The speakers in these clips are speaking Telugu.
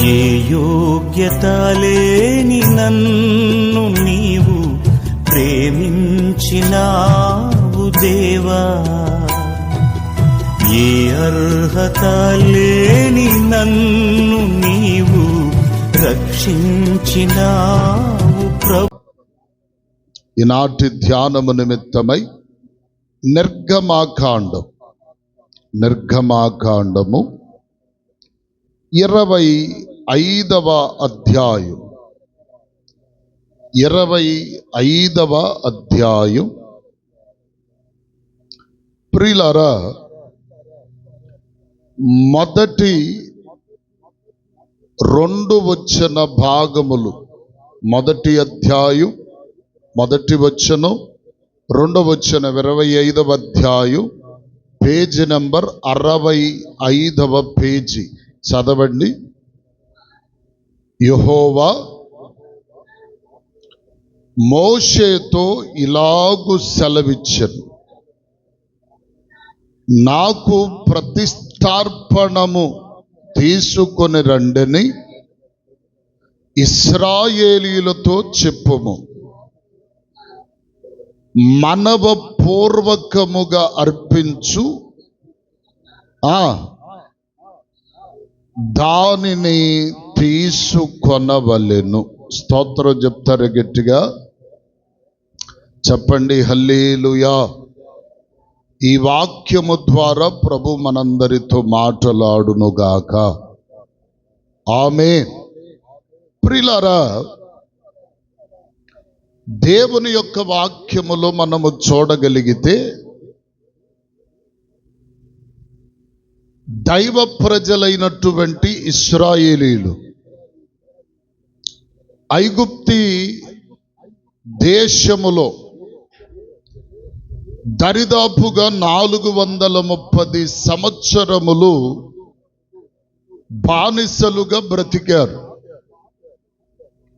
ఏ యోగ్యత లేని నన్ను నీవు ప్రేమించినావు దేవా, ఏ అర్హత లేని నన్ను నీవు రక్షించినావు ప్రభు. ఈనాటి ధ్యానము నిమిత్తమై నిర్గమాకాండము 25వ అధ్యాయం 25వ అధ్యాయం. ప్రియులారా, మొదటి 2 వచన భాగములు, మొదటి అధ్యాయం మొదటి వచనం, 2వ వచనం 25వ అధ్యాయం, పేజీ నంబర్ 65వ పేజీ. చదవండి. యెహోవా మోషేతో ఇలాగు సెలవిచ్చెను, నాకు ప్రతిష్టార్పణము తీసుకొని రండని ఇశ్రాయేలీయులతో చెప్పుము. మనవపూర్వకముగా అర్పించు దానిని తీసుకొనవలెను. స్తోత్రం చెప్తారు గట్టిగా చెప్పండి. హల్లెలూయా. ఈ వాక్యము ద్వారా ప్రభు మనందరితో మాట్లాడునుగాక. ఆమేన్. ప్రియులారా, దేవుని యొక్క వాక్యములో మనము చూడగలిగితే దైవ ప్రజలైనటువంటి ఇశ్రాయేలీయులు ఐగుప్తి దేశములో దరిదాపుగా 430 సంవత్సరములు బానిసలుగా బ్రతికారు.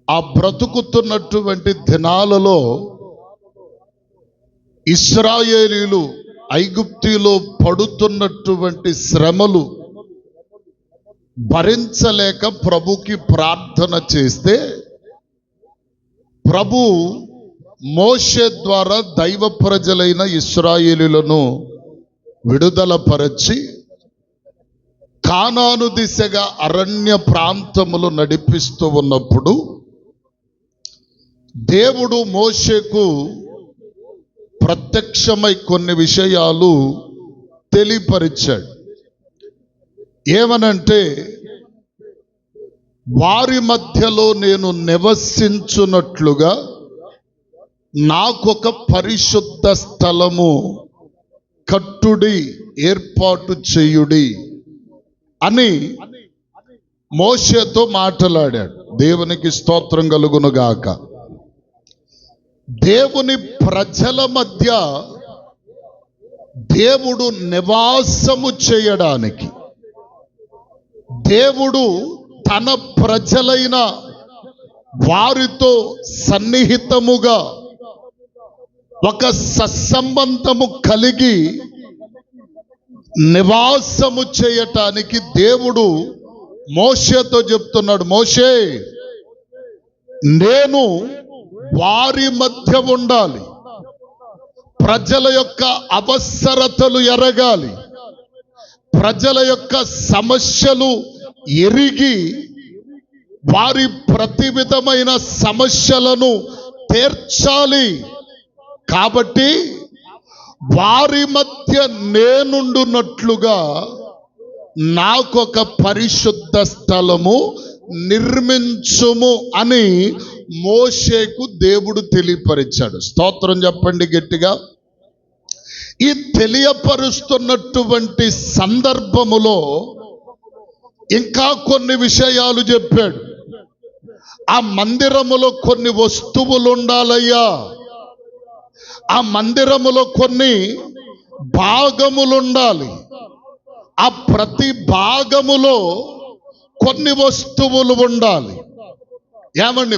ఆ బ్రతుకుతున్నటువంటి దినాలలో ఇశ్రాయేలీయులు ఐగుప్తిలో పడుతున్నటువంటి శ్రమలు భరించలేక ప్రభుకి ప్రార్థన చేస్తే ప్రభు మోషే ద్వారా దైవ ప్రజలైన ఇశ్రాయేలీయులను విడుదల పరచి కానాను దిశగా అరణ్య ప్రాంతములు నడిపిస్తూ ఉన్నప్పుడు దేవుడు మోషేకు ప్రత్యక్షమై కొన్ని విషయాలు తెలియపరిచాడు. ఏమనంటే, వారి మధ్యలో నేను నివసించున్నట్లుగా నాకొక పరిశుద్ధ స్థలము కట్టుడి, ఏర్పాటు చేయుడి అని మోషేతో మాట్లాడాడు. దేవునికి స్తోత్రం కలుగునుగాక. దేవుని ప్రజల మధ్య దేవుడు నివాసము చేయడానికి, దేవుడు తన ప్రజలైన వారితో సన్నిహితముగా ఒక సత్సంబంధము కలిగి నివాసము చేయటానికి దేవుడు మోషేతో చెప్తున్నాడు, మోషే, నేను వారి మధ్య ఉండాలి, ప్రజల యొక్క అవసరతలు ఎరగాలి, ప్రజల యొక్క సమస్యలు ఎరిగి వారి ప్రతి విధమైన సమస్యలను తీర్చాలి. కాబట్టి వారి మధ్య నేనుండునట్లుగా నాకొక పరిశుద్ధ స్థలము నిర్మించుము అని మోషేకు దేవుడు తెలియపరిచాడు. స్తోత్రం చెప్పండి గట్టిగా. ఈ తెలియపరుస్తున్నటువంటి సందర్భములో ఇంకా కొన్ని విషయాలు చెప్పాడు. ఆ మందిరములో కొన్ని వస్తువులు ఉండాలయ్యా, ఆ మందిరములో కొన్ని భాగములు ఉండాలి, ఆ ప్రతి భాగములో కొన్ని వస్తువులు ఉండాలి. ఏమండి,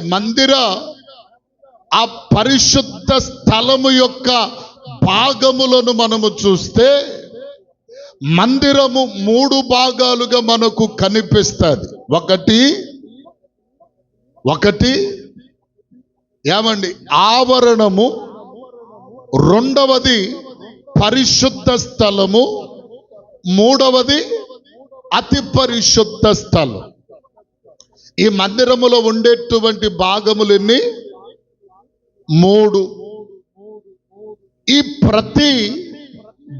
ఆ పరిశుద్ధ స్థలము యొక్క భాగములను మనము చూస్తే మందిరము 3 భాగాలుగా మనకు కనిపిస్తుంది. ఒకటి ఏమండి ఆవరణము, రెండవది పరిశుద్ధ స్థలము, మూడవది అతి పరిశుద్ధ స్థలం. ఈ మందిరములో ఉండేటువంటి భాగములు ఎన్ని? 3. ఈ ప్రతి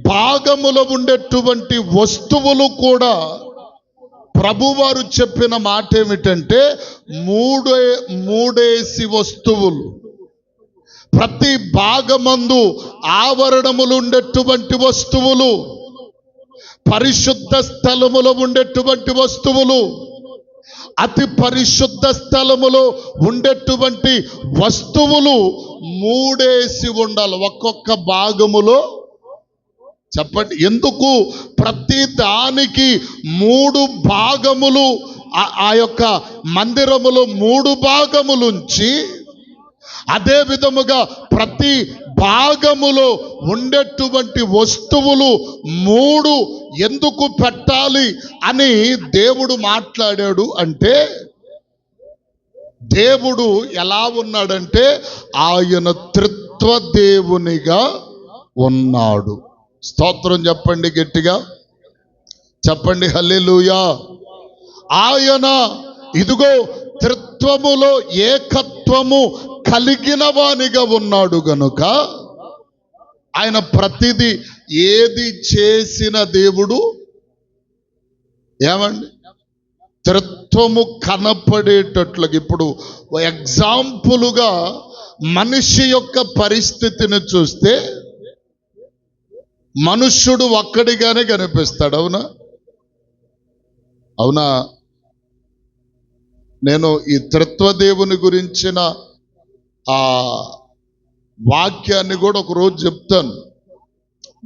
భాగములో ఉండేటువంటి వస్తువులు కూడా ప్రభువారు చెప్పిన మాట ఏమిటంటే మూడేసి వస్తువులు. ప్రతి భాగమందు ఆవరణములు ఉండేటువంటి వస్తువులు, పరిశుద్ధ స్థలములో ఉండేటువంటి వస్తువులు, అతి పరిశుద్ధ స్థలములో ఉండేటువంటి వస్తువులు 3 ఉండాలి ఒక్కొక్క భాగములో. చెప్పండి, ఎందుకు ప్రతి దానికి 3 భాగములు? ఆ యొక్క మందిరములో 3 భాగములుంచి అదే విధముగా ప్రతి భాగములో ఉండేటువంటి వస్తువులు 3 ఎందుకు పెట్టాలి అని దేవుడు మాట్లాడాడు అంటే, దేవుడు ఎలా ఉన్నాడంటే ఆయన త్రిత్వ దేవునిగా ఉన్నాడు. స్తోత్రం చెప్పండి, గట్టిగా చెప్పండి హల్లెలూయా. ఆయన ఇదిగో త్రిత్వములో ఏకత్వము కలిగిన వానిగా ఉన్నాడు గనుక ఆయన ప్రతిదీ ఏది చేసిన దేవుడు ఏమండి త్రిత్వము కనపడేటట్లుగా. ఇప్పుడు ఎగ్జాంపుల్గా మనిషి యొక్క పరిస్థితిని చూస్తే మనుష్యుడు ఒక్కడిగానే కనిపిస్తాడు. అవునా? నేను ఈ త్రిత్వదేవుని గురించిన ఆ వాక్యాన్ని కూడా ఒకరోజు చెప్తాను,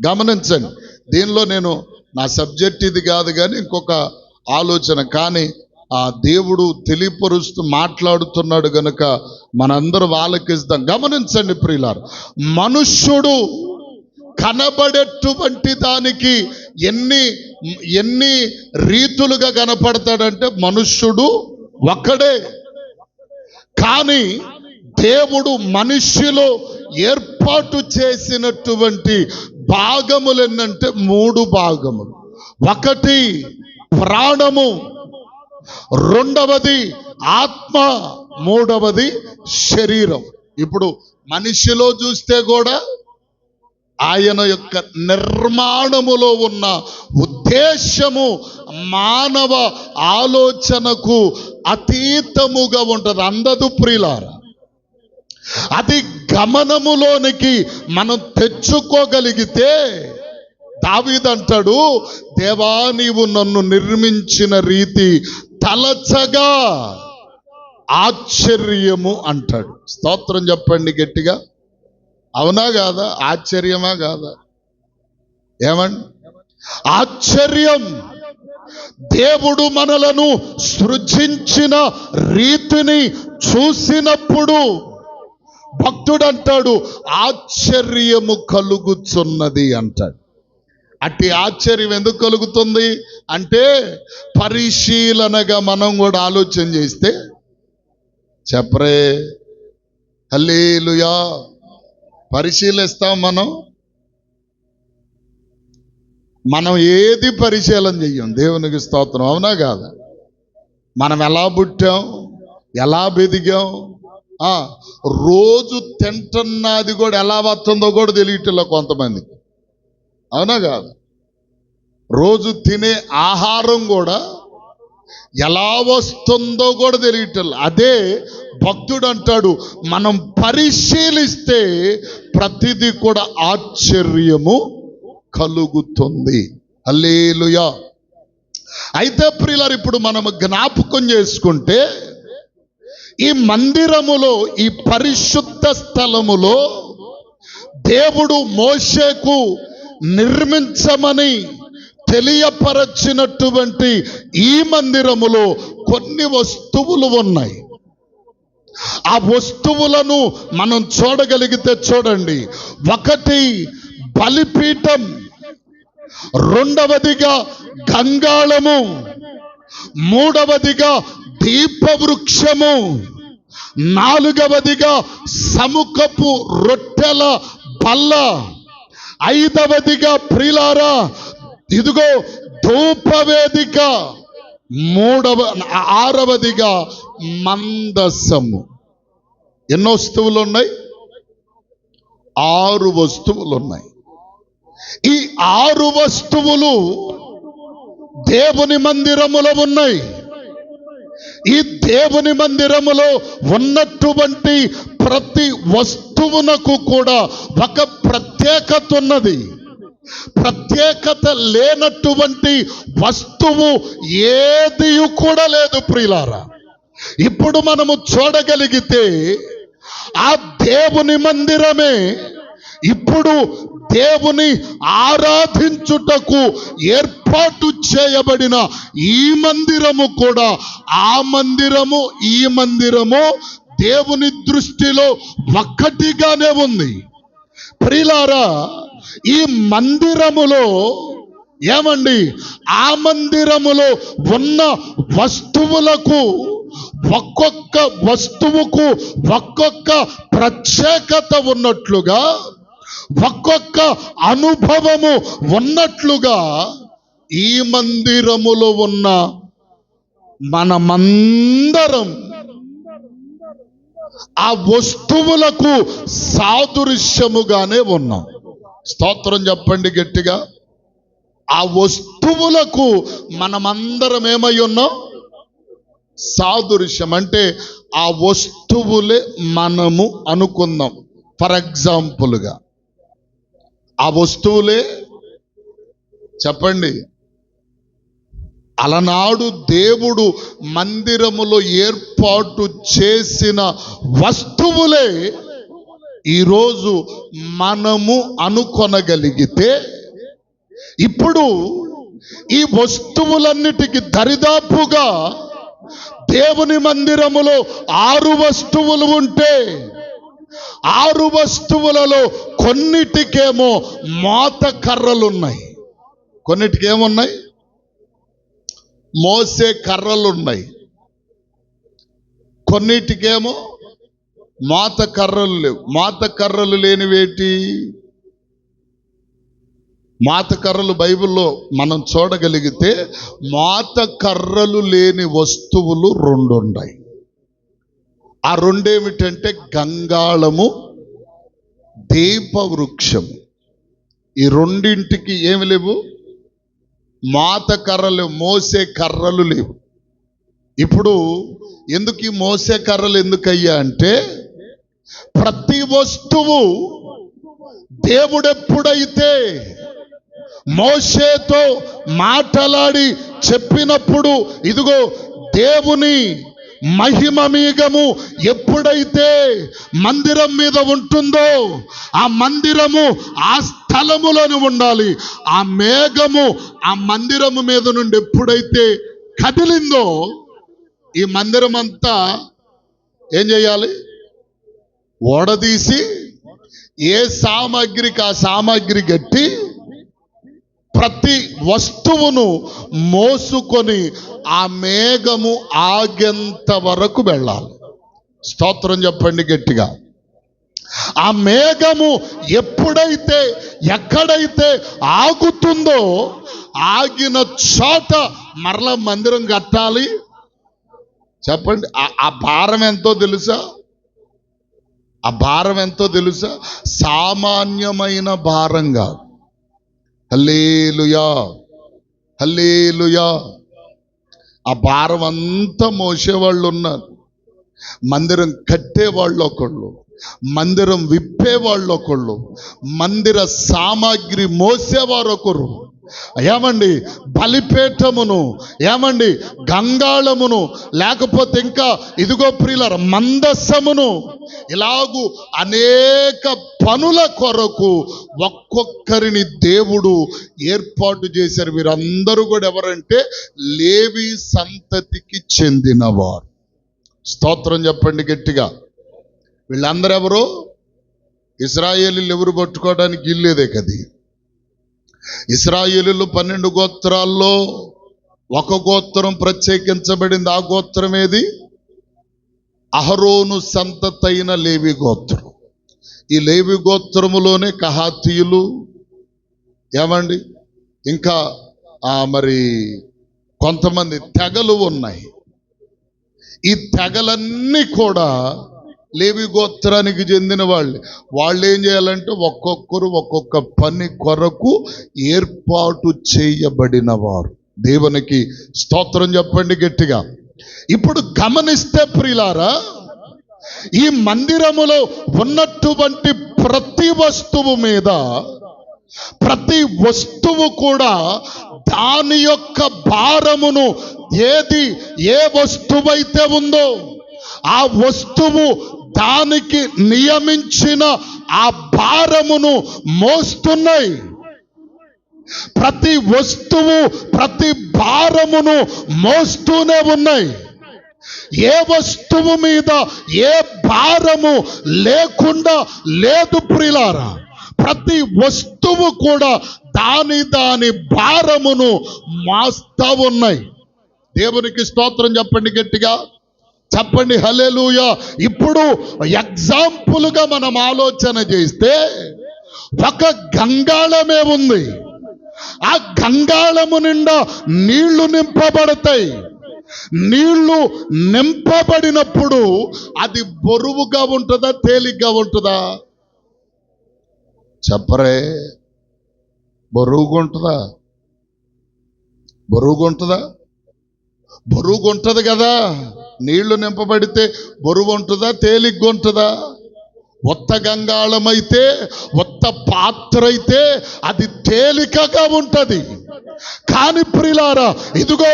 గమనించండి. దీనిలో నేను నా సబ్జెక్ట్ ఇది కాదు కానీ ఇంకొక ఆలోచన, కానీ ఆ దేవుడు తెలియపరుస్తూ మాట్లాడుతున్నాడు గనుక మనందరూ ఆలకిస్తాం. గమనించండి ప్రియులారా, మనుష్యుడు కనబడేటువంటి దానికి ఎన్ని రీతులుగా కనపడతాడంటే మనుష్యుడు ఒక్కడే. కానీ దేవుడు మనిషిలో ఏర్పాటు చేసినటువంటి భాగములు ఎన్నంటే 3 భాగములు. ఒకటి ప్రాణము, రెండవది ఆత్మ, మూడవది శరీరం. ఇప్పుడు మనిషిలో చూస్తే కూడా ఆయన యొక్క నిర్మాణములో ఉన్న ఉద్దేశము మానవ ఆలోచనకు అతీతముగా ఉంటుంది. అందదు ప్రియులారా, అది గమనములోనికి మనం తెచ్చుకోగలిగితే దావీదు అంటాడు, దేవా నీవు నన్ను నిర్మించిన రీతి తలచగా ఆశ్చర్యము అంటాడు. స్తోత్రం చెప్పండి గట్టిగా. అవునా కాదా? ఆశ్చర్యమా కాదా? ఏమండి ఆశ్చర్యం. దేవుడు మనలను సృజించిన రీతిని చూసినప్పుడు భక్తుడు అంటాడు ఆశ్చర్యము కలుగుతున్నది అంటాడు. అట్టి ఆశ్చర్యం ఎందుకు కలుగుతుంది అంటే పరిశీలనగా మనం కూడా ఆలోచన చేస్తే చెప్పరే హల్లెలూయా. పరిశీలిస్తాం మనం ఏది పరిశీలన చెయ్యం. దేవునికి స్తోత్రం. అవునా కాదా? మనం ఎలా పుట్టాం, ఎలా బెదిగాం, రోజు తింటున్నది కూడా ఎలా వస్తుందో కూడా తెలియట్లే కొంతమందికి. అవునా కాదు? రోజు తినే ఆహారం కూడా ఎలా వస్తుందో కూడా తెలియట్లే. అదే భక్తుడు అంటాడు మనం పరిశీలిస్తే ప్రతిదీ కూడా ఆశ్చర్యము కలుగుతుంది. హల్లెలూయా. అయితే ప్రియులారా, ఇప్పుడు మనము జ్ఞాపకం చేసుకుంటే ఈ మందిరములో, ఈ పరిశుద్ధ స్థలములో దేవుడు మోషేకు నిర్మించమని తెలియపరచినటువంటి ఈ మందిరములో కొన్ని వస్తువులు ఉన్నాయి. ఆ వస్తువులను మనం చూడగలిగితే చూడండి. ఒకటి బలిపీఠం. రెండవదిగా గంగాళము, మూడవదిగా దీపవృక్షము, నాలుగవదిగా సముఖపు రొట్టెల బల్ల, ఐదవదిగా ప్రియులారా ఇదిగో ధూపవేదిక, ఆరవదిగా మందసము. ఎన్నో వస్తువులు ఉన్నాయి? 6 వస్తువులు ఉన్నాయి. ఈ 6 వస్తువులు దేవుని మందిరములో ఉన్నాయి. ఈ దేవుని మందిరములో ఉన్నటువంటి ప్రతి వస్తువునకు కూడా ఒక ప్రత్యేకత ఉన్నది. ప్రత్యేకత లేనటువంటి వస్తువు ఏది కూడా లేదు ప్రియులారా. ఇప్పుడు మనము చూడగలిగితే ఆ దేవుని మందిరమే ఇప్పుడు దేవుని ఆరాధించుటకు ఏర్పాటు చేయబడిన ఈ మందిరము కూడా, ఆ మందిరము ఈ మందిరము దేవుని దృష్టిలో ఒక్కటిగానే ఉంది. ప్రియులారా, ఈ మందిరములో ఏమండి, ఆ మందిరములో ఉన్న వస్తువులకు, ఒక్కొక్క వస్తువుకు ఒక్కొక్క ప్రత్యేకత ఉన్నట్లుగా, ఒక్కొక్క అనుభవము ఉన్నట్లుగా ఈ మందిరములో ఉన్న మనమందరం ఆ వస్తువులకు సాదృశ్యముగానే ఉన్నాం. స్తోత్రం చెప్పండి గట్టిగా. ఆ వస్తువులకు మనమందరం ఏమై ఉన్నాం? సాదృశ్యం. అంటే ఆ వస్తువులే మనము అనుకుందాం. ఫర్ ఎగ్జాంపుల్గా ఆ వస్తువులే చెప్పండి, అలనాడు దేవుడు మందిరములో ఏర్పాటు చేసిన వస్తువులే ఈరోజు మనము అనుకొనగలిగితే, ఇప్పుడు ఈ వస్తువులన్నిటికీ దరిదాపుగా దేవుని మందిరములో 6 వస్తువులు ఉంటే, 6 వస్తువులలో కొన్నిటికేమో మోత కర్రలున్నాయి, కొన్నిటికేమున్నాయి? మోసే కర్రలున్నాయి. కొన్నిటికేమో మోత కర్రలు లేవు. మోత కర్రలు లేనివేటి? మోత కర్రలు బైబిల్లో మనం చూడగలిగితే మోత కర్రలు లేని వస్తువులు 2 ఉన్నాయి. ఆ 2 ఏమిటంటే గంగాళము, దీపవృక్షము. ఈ రెండింటికి ఏమి లేవు? మోత కర్రలు, మోసే కర్రలు లేవు. ఇప్పుడు ఎందుకు ఈ మోసే కర్రలు ఎందుకయ్యా అంటే, ప్రతి వస్తువు దేవుడెప్పుడైతే మోషేతో మాటలాడి చెప్పినప్పుడు, ఇదిగో దేవుని మహిమ మేఘము ఎప్పుడైతే మందిరం మీద ఉంటుందో, ఆ మందిరము ఆ స్థలములోనే ఉండాలి. ఆ మేఘము ఆ మందిరము మీద నుండి ఎప్పుడైతే కదిలిందో, ఈ మందిరం అంతా ఏం చేయాలి? ఓడదీసి ఏ సామాగ్రికి ఆ సామాగ్రి గట్టి ప్రతి వస్తువును మోసుకొని ఆ మేఘము ఆగేంత వరకు వెళ్ళాలి. స్తోత్రం చెప్పండి గట్టిగా. ఆ మేఘము ఎప్పుడైతే ఎక్కడైతే ఆగుతుందో, ఆగిన చోట మరలా మందిరం కట్టాలి. చెప్పండి, ఆ భారం ఎంతో తెలుసా? ఆ భారం ఎంతో తెలుసా? సామాన్యమైన భారం కాదు. హల్లెలూయా, హల్లెలూయా. ఆ భారం అంతా మోసేవాళ్ళు ఉన్నారు. మందిరం కట్టేవాళ్ళు ఒకళ్ళు, మందిరం విప్పేవాళ్ళు ఒకళ్ళు, మందిర సామాగ్రి మోసేవారు ఒకరు. ఏమండి, బలిపీఠమును, ఏమండి గంగాళమును, లేకపోతే ఇంకా ఇదిగో ప్రియులార మందసమును, ఇలాగూ అనేక పనుల కొరకు ఒక్కొక్కరిని దేవుడు ఏర్పాటు చేశారు. వీరందరూ కూడా ఎవరంటే లేవి సంతతికి చెందినవారు. స్తోత్రం చెప్పండి గట్టిగా. వీళ్ళందరూ ఎవరు? ఇశ్రాయేలీలు ఎవరు పట్టుకోవడానికి ఇల్లేదే కది. ఇశ్రాయేలీయులు 12 గోత్రాల్లో ఒక గోత్రం ప్రత్యేకించబడింది. ఆ గోత్రం ఏది? అహరోను సంతతైన లేవి గోత్రం. ఈ లేవి గోత్రములోనే కహాతీయులు, ఏమండి, ఇంకా మరి కొంతమంది తెగలు ఉన్నాయి. ఈ తెగలన్నీ కూడా లేవి గోత్రానికి చెందిన వాళ్ళు ఏం చేయాలంటే ఒక్కొక్కరు ఒక్కొక్క పని కొరకు ఏర్పాటు చేయబడిన వారు. దేవునికి స్తోత్రం చెప్పండి గట్టిగా. ఇప్పుడు గమనిస్తే ప్రియులారా, ఈ మందిరములో ఉన్నటువంటి ప్రతి వస్తువు మీద, ప్రతి వస్తువు కూడా దాని యొక్క భారమును, ఏ వస్తువైతే ఉందో ఆ వస్తువు దానికి నియమించిన ఆ భారమును మోస్తున్నాయి. ప్రతి వస్తువు ప్రతి భారమును మోస్తూనే ఉన్నాయి. ఏ వస్తువు మీద ఏ భారము లేకుండా లేదు ప్రియులారా. ప్రతి వస్తువు కూడా దాని భారమును మోస్తా ఉన్నాయి. దేవునికి స్తోత్రం చెప్పండి గట్టిగా, చెప్పండి హల్లెలూయా. ఇప్పుడు ఎగ్జాంపుల్గా మనం ఆలోచన చేస్తే ఒక గంగాళమే ఉంది. ఆ గంగాళము నిండా నీళ్లు నింపబడతాయి. నీళ్లు నింపబడినప్పుడు అది బరువుగా ఉంటుందా, తేలిగ్గా ఉంటుందా? చెప్పరే, బరువుగుంటుందా? బరువుగుంటది కదా. నీళ్లు నింపబడితే బరువు ఉంటుందా, తేలిగ్గా ఉంటుందా? ఒత్త గంగాళమైతే, ఒత్త పాత్ర అయితే అది తేలికగా ఉంటది. కాని ప్రియులారా, ఇదిగో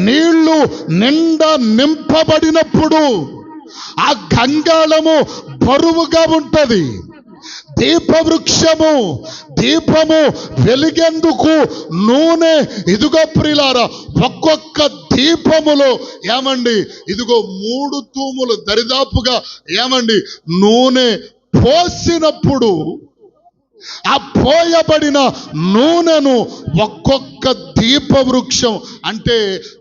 నీళ్లు నిండా నింపబడినప్పుడు ఆ గంగాళము బరువుగా ఉంటది. దీపము వెలిగేందుకు నూనె, ఇదిగో ప్రియులారా, ఒక్కొక్క దీపములో ఏమండి, ఇదిగో 3 తూములు దరిదాపుగా ఏమండి నూనె పోసినప్పుడు ఆ పోయబడిన నూనెను ఒక్కొక్క దీప వృక్షం అంటే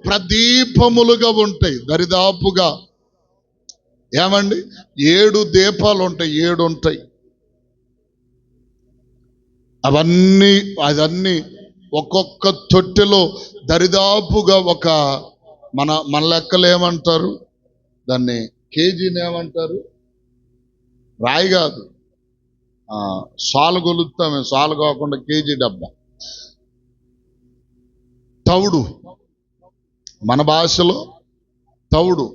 ప్రదీపములుగా ఉంటాయి. దరిదాపుగా ఏమండి 7 దీపాలు ఉంటాయి, 7 ఉంటాయి. అవన్నీ ఒక్కొక్క తొట్టెలో దరిదాపుగా ఒక మన లెక్కలు ఏమంటారు దాన్ని, కేజీని ఏమంటారు? రాయి కాదు, సాలు కొలుస్తామే, సాలు కాకుండా కేజీ డబ్బా, తౌడు. మన భాషలో తౌడు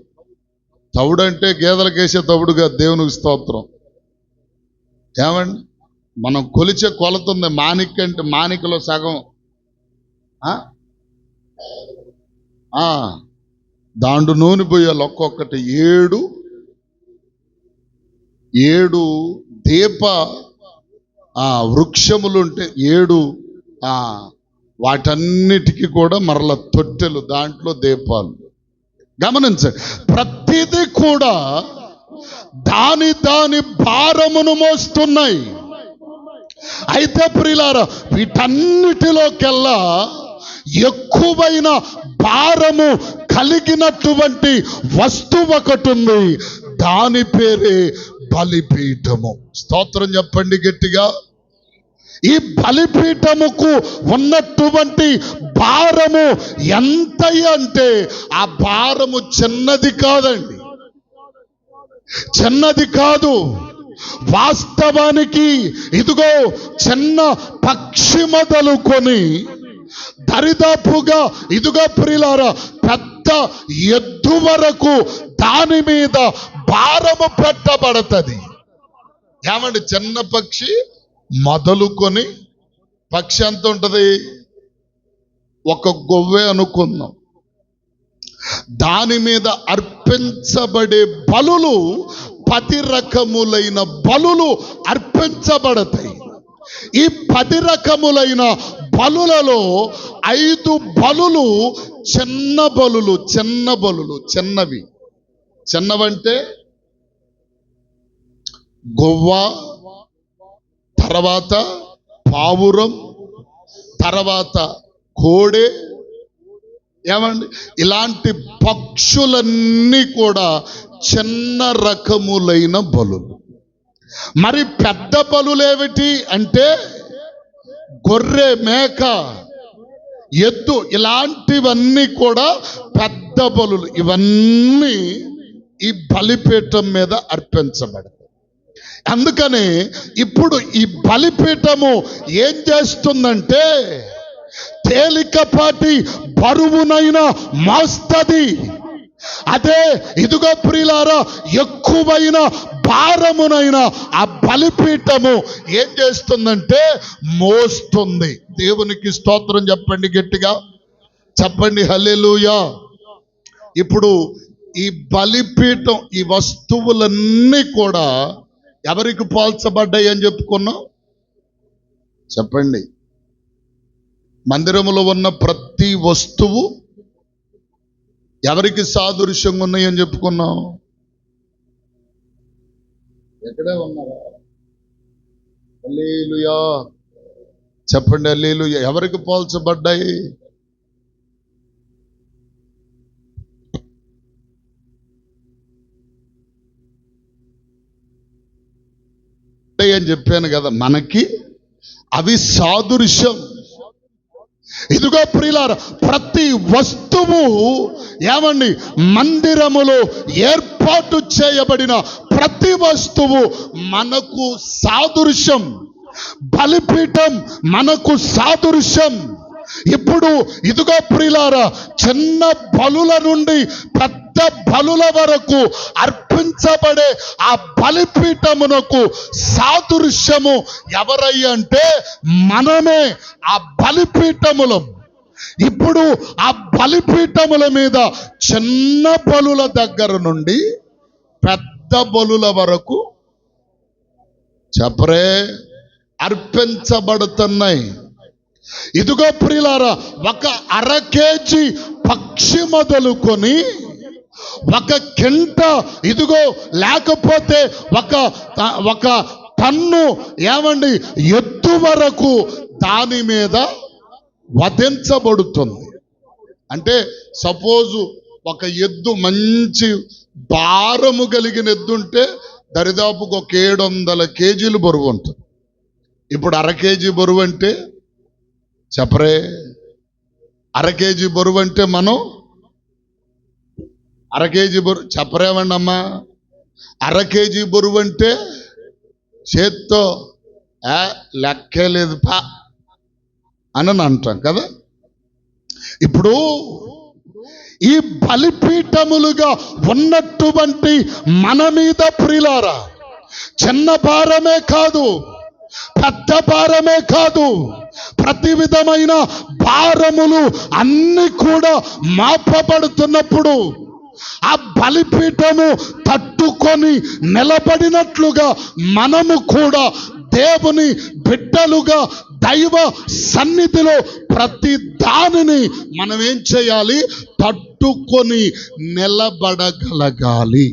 అంటే గేదెలకేసే తౌడుగా. దేవునికి స్తోత్రం. ఏమండి, మనం కొలిచే కొలత ఉంది. మాణిక్యంటే మాణికలో సగం, దాండు నూనె పోయాలి. ఒక్కొక్కటి 7 దీప వృక్షములుంటే 7 వాటన్నిటికీ కూడా మరల తొట్టెలు, దాంట్లో దీపాలు. గమనించండి, ప్రతిదీ కూడా దాని భారమును మోస్తున్నాయి. అయితే ప్రియులారా, వీటన్నిటిలోకెల్లా ఎక్కువైన భారము కలిగినటువంటి వస్తువు ఒకటి ఉంది. దాని పేరే బలిపీఠము. స్తోత్రం చెప్పండి గట్టిగా. ఈ బలిపీఠముకు ఉన్నటువంటి భారము ఎంత అంటే ఆ భారము చిన్నది కాదండి, చిన్నది కాదు. వాస్తవానికి ఇదిగో చిన్న పక్షి మొదలుకొని దరిదాపుగా ఇదిగో ప్రియులారా పెద్ద ఎద్దు వరకు దాని మీద భారము పెట్టబడతది. ఏమండి, చిన్న పక్షి మొదలుకొని, పక్షి ఎంత ఉంటది? ఒక గొవ్వే అనుకుందాం. దాని మీద అర్పించబడే బలులు 10 రకములైన బలులు అర్పించబడతాయి. ఈ 10 రకములైన బలులలో 5 బలులు చిన్నవి. చిన్నవంటే గొవ్వ, తర్వాత పావురం, తర్వాత కోడె, ఏమండి, ఇలాంటి పక్షులన్నీ కూడా చిన్న రకములైన బలులు. మరి పెద్ద బలులేమిటి అంటే గొర్రె, మేక, ఎద్దు, ఇలాంటివన్నీ కూడా పెద్ద బలులు. ఇవన్నీ ఈ బలిపీఠం మీద అర్పించబడతాయి. అందుకని ఇప్పుడు ఈ బలిపీఠము ఏం చేస్తుందంటే తేలికపాటి బరువునైనా మోస్తది. అదే ఇదిగో ప్రియులారా, ఎక్కువైన భారమునైనా ఆ బలిపీఠము ఏం చేస్తుందంటే మోస్తుంది. దేవునికి స్తోత్రం చెప్పండి, గట్టిగా చెప్పండి హల్లెలూయా. ఇప్పుడు ఈ బలిపీఠం, ఈ వస్తువులన్నీ కూడా ఎవరికి పోల్చబడ్డాయి అని చెప్పుకున్నాం? చెప్పండి. మందిరములో ఉన్న ప్రతి వస్తువు ఎవరికి సాదృశ్యంగా ఉన్నాయి అని చెప్పుకున్నాం? ఎక్కడే ఉన్నారా? హల్లెలూయా చెప్పండి, హల్లెలూయా. ఎవరికి పోల్చబడ్డాయి? అని చెప్పాను కదా, మనకి అవి సాదృశ్యం. ఇదిగో ప్రియులారా, ప్రతి వస్తువు, ఏమండి, మందిరములో ఏర్పాటు చేయబడిన ప్రతి వస్తువు మనకు సాదృశ్యం. బలిపీఠం మనకు సాదృశ్యం. ఇప్పుడు ఇదిగో ప్రియులారా, చిన్న బలుల నుండి పెద్ద బలుల వరకు అర్పించబడే ఆ బలిపీఠమునకు సాదృశ్యము ఎవరయ్యా అంటే మనమే ఆ బలిపీఠములం. ఇప్పుడు ఆ బలిపీఠముల మీద చిన్న బలుల దగ్గర నుండి పెద్ద బలుల వరకు చెప్పరే అర్పించబడుతున్నాయి. ఇదిగో ప్రియులారా, ఒక అర కేజీ పక్షి మొదలుకొని ఒక కింట, ఇదిగో లేకపోతే ఒక టన్ను, ఏమండి, ఎద్దు వరకు దాని మీద వధించబడుతుంది. అంటే సపోజు ఒక ఎద్దు, మంచి భారము కలిగిన ఎద్దు ఉంటే దరిదాపుకు ఒక 700 కేజీలు బరువు ఉంటుంది. ఇప్పుడు అర కేజీ బరువు అంటే చెప్పరే, అర కేజీ బరువు అంటే మనం అర కేజీ బరువు చెప్పరేమండి అమ్మా? అర కేజీ బరువు అంటే చేత్తో లెక్కే లేదు పా అని అంటాం కదా. ఇప్పుడు ఈ బలిపీఠములుగా ఉన్నటువంటి మన మీద ప్రియులారా, చిన్న భారమే కాదు, పెద్ద భారమే కాదు, ప్రతి విధమైన భారములు అన్ని కూడా మాపబడుతున్నప్పుడు ఆ బలిపీఠము తట్టుకొని నిలబడినట్లుగా మనము కూడా దేవుని బిడ్డలుగా దైవ సన్నిధిలో ప్రతి దానిని మనం ఏం చేయాలి? తట్టుకొని నిలబడగలగాలి.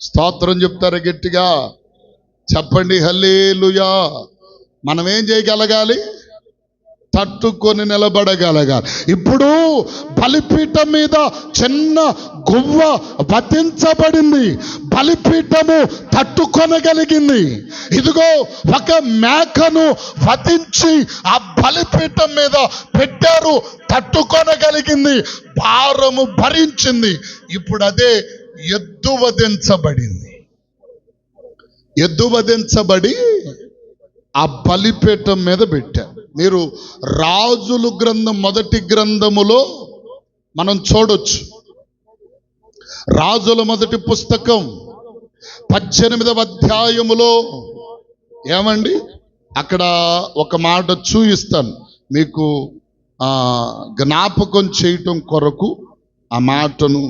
స్తోత్రం చెప్తారా గట్టిగా? చెప్పండి హల్లెలూయా. మనం ఏం చేయగలగాలి? తట్టుకొని నిలబడగలగాలి. ఇప్పుడు బలిపీఠం మీద చిన్న గువ్వ వధించబడింది, బలిపీఠము తట్టుకొనగలిగింది. ఇదిగో ఒక మేకను వధించి ఆ బలిపీఠం మీద పెట్టారు, తట్టుకొనగలిగింది, భారము భరించింది. ఇప్పుడు అదే ఎద్దు వధించబడింది. ఎద్దు వధించబడి ఆ బలిపీఠం మీద పెట్టారు. మీరు రాజుల గ్రంథం మొదటి గ్రంథములో మనం చూడొచ్చు. రాజుల మొదటి పుస్తకం 18వ అధ్యాయములో, ఏమండి, అక్కడ ఒక మాట చూయిస్తాను మీకు, జ్ఞాపకం చేయటం కొరకు ఆ మాటను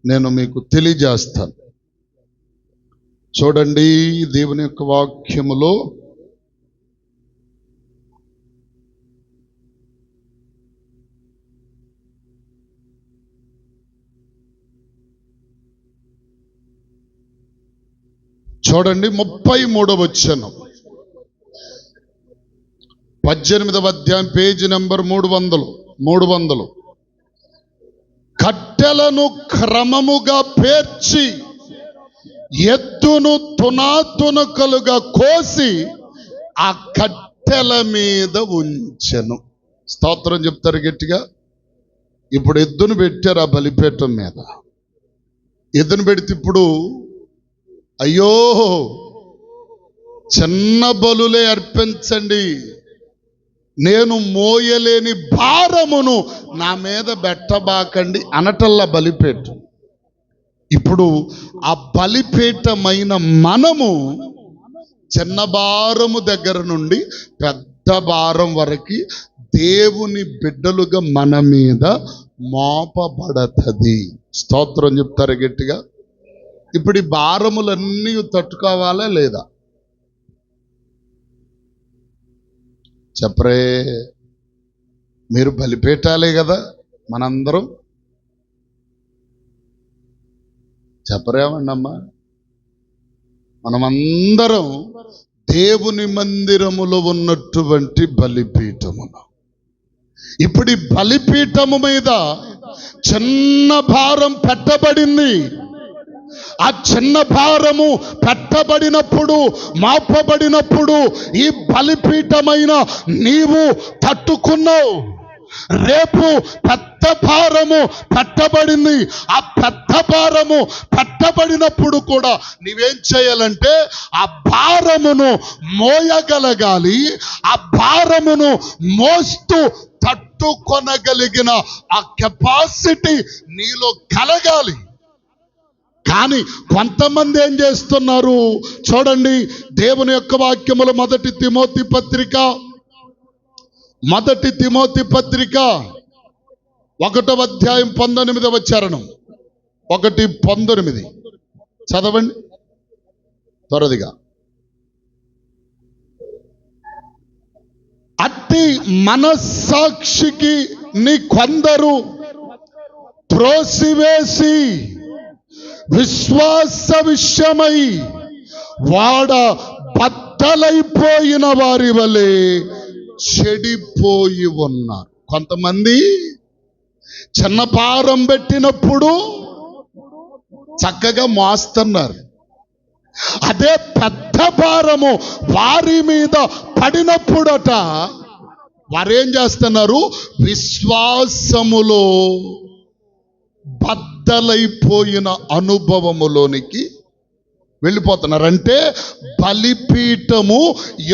నేను మీకు తెలియజేస్తాను. చూడండి దేవుని యొక్క వాక్యములో చూడండి 33వ వచనం. 18వ అధ్యాయం పేజీ నెంబర్ 300. కట్టెలను క్రమముగా పేర్చి ఎద్దును తునాతునకలుగా కోసి ఆ కట్టెల మీద ఉంచెను. స్తోత్రం చెప్తారు గట్టిగా. ఇప్పుడు ఎద్దును పెట్టారు ఆ బలిపీఠం మీద. ఎద్దును పెడితే ఇప్పుడు అయ్యో చిన్న బలులే అర్పించండి, నేను మోయలేని భారమును నా మీద పెట్టబాకండి అనటల్లా బలిపీఠం. ఇప్పుడు ఆ బలిపీఠమైన మనము చిన్న భారము దగ్గర నుండి పెద్ద భారం వరకు దేవుని బిడ్డలుగా మన మీద మోపబడతది. స్తోత్రం చెప్తారు గట్టిగా. ఇప్పుడు ఈ భారములన్నీ తట్టుకోవాలా లేదా? చెప్పరే, మీరు బలిపీఠాలే కదా మనందరం. చెప్పరేమండమ్మా? మనమందరం దేవుని మందిరములో ఉన్నటువంటి బలిపీఠమును. ఇప్పుడు ఈ బలిపీఠము మీద చిన్న భారం పెట్టబడింది. ఆ చిన్న భారము పెట్టబడినప్పుడు, మాపబడినప్పుడు ఈ బలిపీఠమైన నీవు తట్టుకున్నావు. రేపు పెద్ద భారము పెట్టబడింది. ఆ పెద్ద భారము పెట్టబడినప్పుడు కూడా నీవేం చేయాలంటే ఆ భారమును మోయగలగాలి. ఆ భారమును మోస్తూ తట్టుకొనగలిగిన ఆ కెపాసిటీ నీలో కలగాలి. కానీ కొంతమంది ఏం చేస్తున్నారు చూడండి. దేవుని యొక్క వాక్యములు మొదటి తిమోతి పత్రిక 1వ అధ్యాయం 19వ చరణం. 1:19 చదవండి త్వరదిగా. అట్టి మనస్సాక్షికి నీ కొందరు త్రోసివేసి విశ్వాస విషయమై బద్దలైపోయిన వారి వలె చెడిపోయి ఉన్నారు. కొంతమంది చిన్న భారం పెట్టినప్పుడు చక్కగా మోస్తున్నారు. అదే పెద్ద భారము వారి మీద పడినప్పుడట వారేం చేస్తున్నారు? విశ్వాసములో బద్దలైపోయిన అనుభవములోనికి వెళ్ళిపోతున్నారు. అంటే బలిపీఠము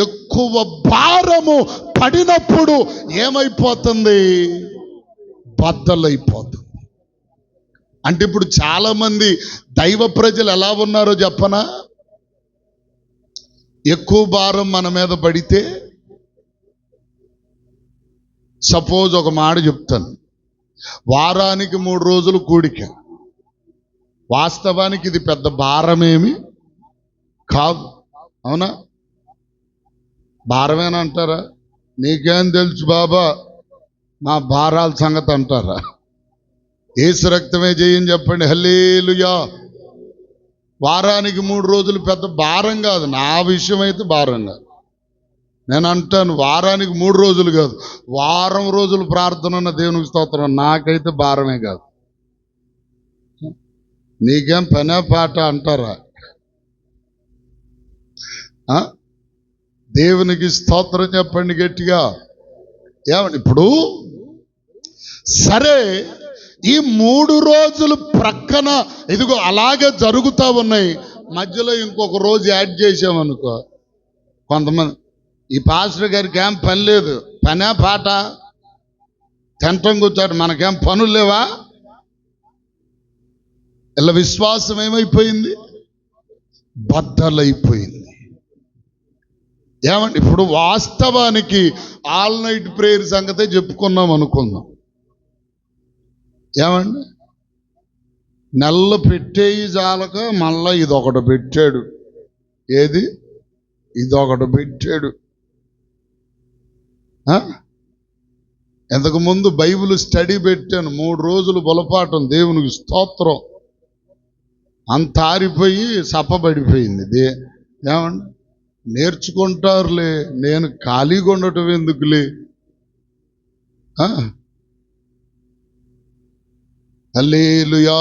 ఎక్కువ భారము పడినప్పుడు ఏమైపోతుంది? బద్దలైపోతుంది. అంటే ఇప్పుడు చాలా మంది దైవ ప్రజలు ఎలా ఉన్నారో చెప్పనా? ఎక్కువ భారం మన మీద పడితే, సపోజ్ ఒక మాట చెప్తాను, వారానికి 3 రోజులు కూడిక. వాస్తవానికి ఇది పెద్ద భారమేమి కాదు. అవునా? భారమేనా అంటారా? నీకేం తెలుసు బాబా మా భారాల సంగతి అంటారా? యేసు రక్తమే జయం చెప్పండి, హల్లెలూయా. వారానికి 3 రోజులు పెద్ద భారం కాదు. నా విషయం అయితే భారం కాదు. నేను అంటాను వారానికి 3 రోజులు కాదు, వారం రోజులు ప్రార్థన ఉన్న దేవునికి స్తోత్రం, నాకైతే భారమే కాదు. నీకేం పనే పాట అంటారా? దేవునికి స్తోత్రం చెప్పండి గట్టిగా. ఏమండి ఇప్పుడు సరే, ఈ 3 రోజులు ప్రక్కన ఇదిగో అలాగే జరుగుతూ ఉన్నాయి. మధ్యలో ఇంకొక రోజు యాడ్ చేసామనుకో, కొంతమంది ఈ పాస్టర్ గారికి ఏం పని లేదు, పనే పాట తింటం కూర్చోడు, మనకేం పనులు లేవా? ఇలా విశ్వాసం ఏమైపోయింది? బద్దలైపోయింది. ఏమండి ఇప్పుడు వాస్తవానికి ఆల్ నైట్ ప్రేయర్ సంగతే చెప్పుకున్నాం అనుకుందాం. ఏమండి నెలలు పెట్టేయి చాలక మళ్ళా ఇదొకటి పెట్టాడు. ఏది? ఇదొకటి పెట్టాడు. ఇంతకు ముందు బైబిల్ స్టడీ పెట్టాను, 3 రోజులు బొలపాటం, దేవునికి స్తోత్రం. అంత ఆరిపోయి సప్పబడిపోయింది. ఏమండి నేర్చుకుంటారులే, నేను ఖాళీగా ఉండటం ఎందుకులే. హల్లెలూయా.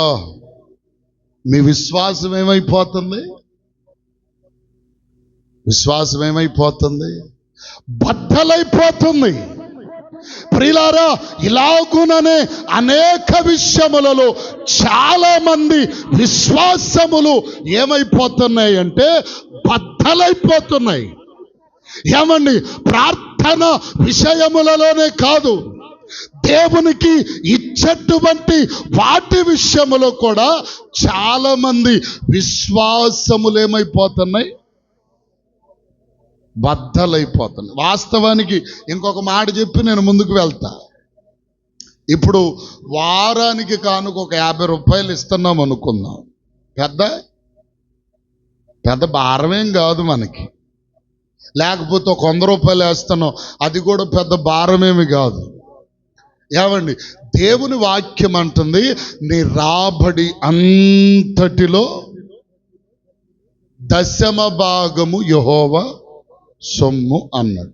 మీ విశ్వాసం ఏమైపోతుంది? విశ్వాసం ఏమైపోతుంది? బద్దలైపోతుంది. ప్రియులారా, ఇలాగుననే అనేక విషయములలో చాలా మంది విశ్వాసములు ఏమైపోతున్నాయి అంటే బద్దలైపోతున్నాయి. ఏమండి, ప్రార్థన విషయములలోనే కాదు, దేవునికి ఇచ్చేటువంటి వాటి విషయములో కూడా చాలా మంది విశ్వాసములు ఏమైపోతున్నాయి? బద్దలైపోతున్నాయి. వాస్తవానికి ఇంకొక మాట చెప్పి నేను ముందుకు వెళ్తా. ఇప్పుడు వారానికి కానుక ఒక 50 రూపాయలు ఇస్తున్నాం అనుకుందాం. పెద్ద పెద్ద భారమేం కాదు మనకి. లేకపోతే ఒక 100 రూపాయలు వేస్తున్నాం, అది కూడా పెద్ద భారమేమి కాదు. ఏమండి, దేవుని వాక్యం అంటుంది, నీ రాబడి అంతటిలో 10వ భాగము యెహోవా సొమ్ము అన్నాడు.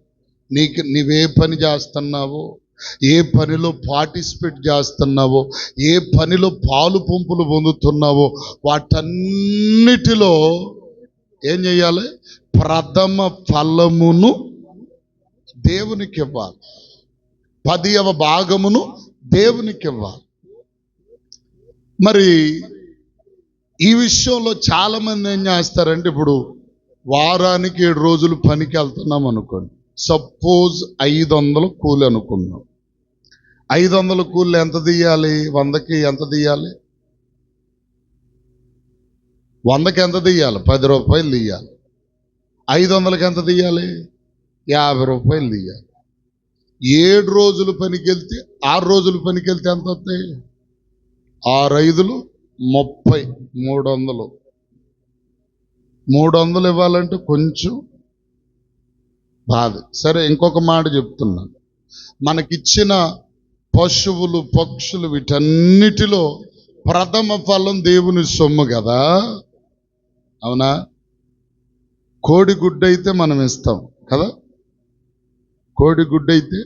నీవే పని చేస్తున్నావో, ఏ పనిలో పార్టిసిపేట్ చేస్తున్నావో, ఏ పనిలో పాలు పంపులు పొందుతున్నావో వాటన్నిటిలో ఏం చేయాలి? ప్రథమ ఫలమును దేవునికి ఇవ్వాలి, 10వ భాగమును దేవునికి ఇవ్వాలి. మరి ఈ విషయంలో చాలా మంది ఏం చేస్తారంటే, ఇప్పుడు వారానికి 7 రోజులు పనికి వెళ్తున్నాం అనుకోండి. సపోజ్ 500 కూలి అనుకుందాం. 500 కూలి ఎంత తీయాలి? 100కి ఎంత తీయాలి? 100కి ఎంత తీయాలి? 10 రూపాయలు తీయాలి. 500కి ఎంత తీయాలి? 50 రూపాయలు తీయాలి. 7 రోజులు పనికి వెళ్తే, 6 రోజులు పనికి వెళ్తే ఎంత వస్తాయి? 6 5లు 30, 300. 300 ఇవ్వాలంటే కొంచెం బాధ. సరే, ఇంకొక మాట చెప్తున్నాను. మనకిచ్చిన పశువులు, పక్షులు, వీటన్నిటిలో ప్రథమ ఫలం దేవుని సొమ్ము కదా, అవునా? కోడి గుడ్డు అయితే మనం ఇస్తాం కదా, కోడి గుడ్డు అయితే.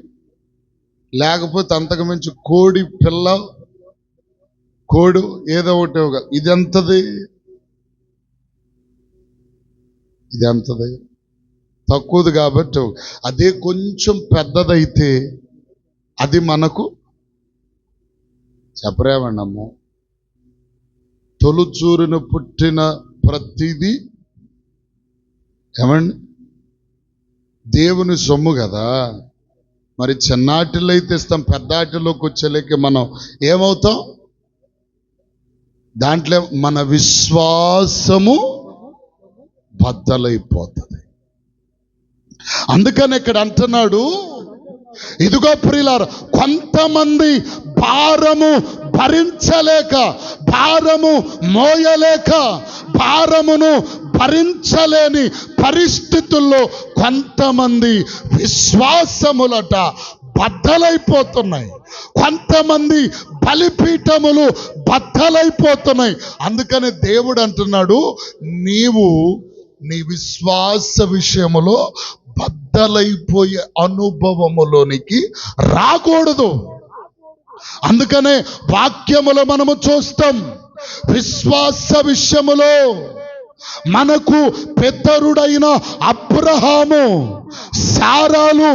లేకపోతే అంతకు మించి కోడి పిల్ల, కోడు ఏదో ఒకటి. ఇదెంతది? తక్కువది కాబట్టి. అదే కొంచెం పెద్దదైతే అది మనకు చెప్పరేమండమ్మో, తొలుచూరిన పుట్టిన ప్రతిదీ ఏమండి దేవుని సొమ్ము కదా. మరి చిన్నాటిలో అయితే ఇస్తాం, పెద్దాటిలోకి వచ్చేలేక మనం ఏమవుతాం? దాంట్లో మన విశ్వాసము బద్దలైపోతుంది. అందుకని ఇక్కడ అంటున్నాడు, ఇదిగో ప్రియులారా, కొంతమంది భారము భరించలేక, భారము మోయలేక, భారమును భరించలేని పరిస్థితుల్లో కొంతమంది విశ్వాసములట బద్దలైపోతున్నాయి. కొంతమంది బలిపీఠములు బద్దలైపోతున్నాయి. అందుకని దేవుడు అంటున్నాడు, నీవు నీ విశ్వాస విషయములో బద్దలైపోయే అనుభవములోనికి రాకూడదు. అందుకనే వాక్యములో మనము చూస్తాం, విశ్వాస విషయములో మనకు పెద్దరుడైన అబ్రహాము, సారాలు,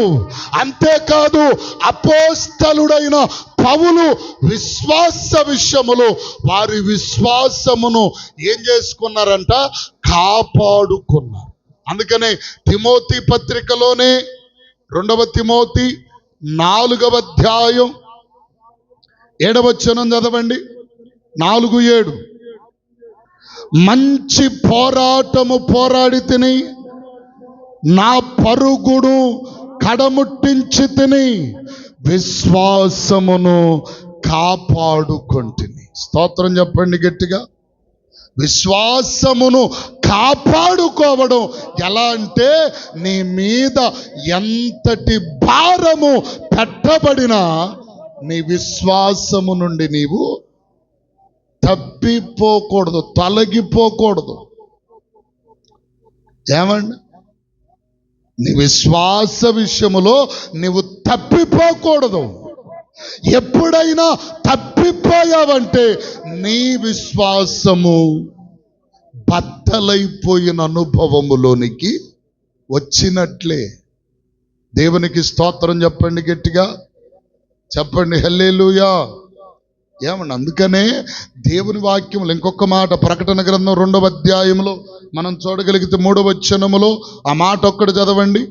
అంతేకాదు అపోస్తలుడైన పౌలు విశ్వాస విషయములో వారి విశ్వాసమును ఏం చేసుకున్నారంట? కాపాడుకున్నారు. అందుకనే తిమోతి పత్రికలోనే 2వ తిమోతి 4వ అధ్యాయం 7వ వచనం చదవండి. 4:7 మంచి పోరాటము పోరాడి తిని, నా పరుగును కడముట్టించి తిని, విశ్వాసమును కాపాడుకొంటిని. స్తోత్రం చెప్పండి గట్టిగా. విశ్వాసమును కాపాడుకోవడం ఎలా అంటే, నీ మీద ఎంతటి భారము పెట్టబడినా నీ విశ్వాసము నుండి నీవు తప్పిపోకూడదు, తొలగిపోకూడదు. ఏమండి, నీ విశ్వాస విషయములో నీవు తప్పిపోకూడదు. ఎప్పుడైనా తప్పిపోయావంటే నీ విశ్వాసము బద్దలైపోయిన అనుభవములోనికి వచ్చినట్లే. దేవునికి స్తోత్రం చెప్పండి, గట్టిగా చెప్పండి హల్లెలూయా. ఏమన్నా అందుకనే దేవుని వాక్యములు ఇంకొక మాట, ప్రకటన గ్రంథం 2వ అధ్యాయంలో మనం చూడగలిగితే 3వ వచనములో ఆ మాట ఒక్కటి చదవండి.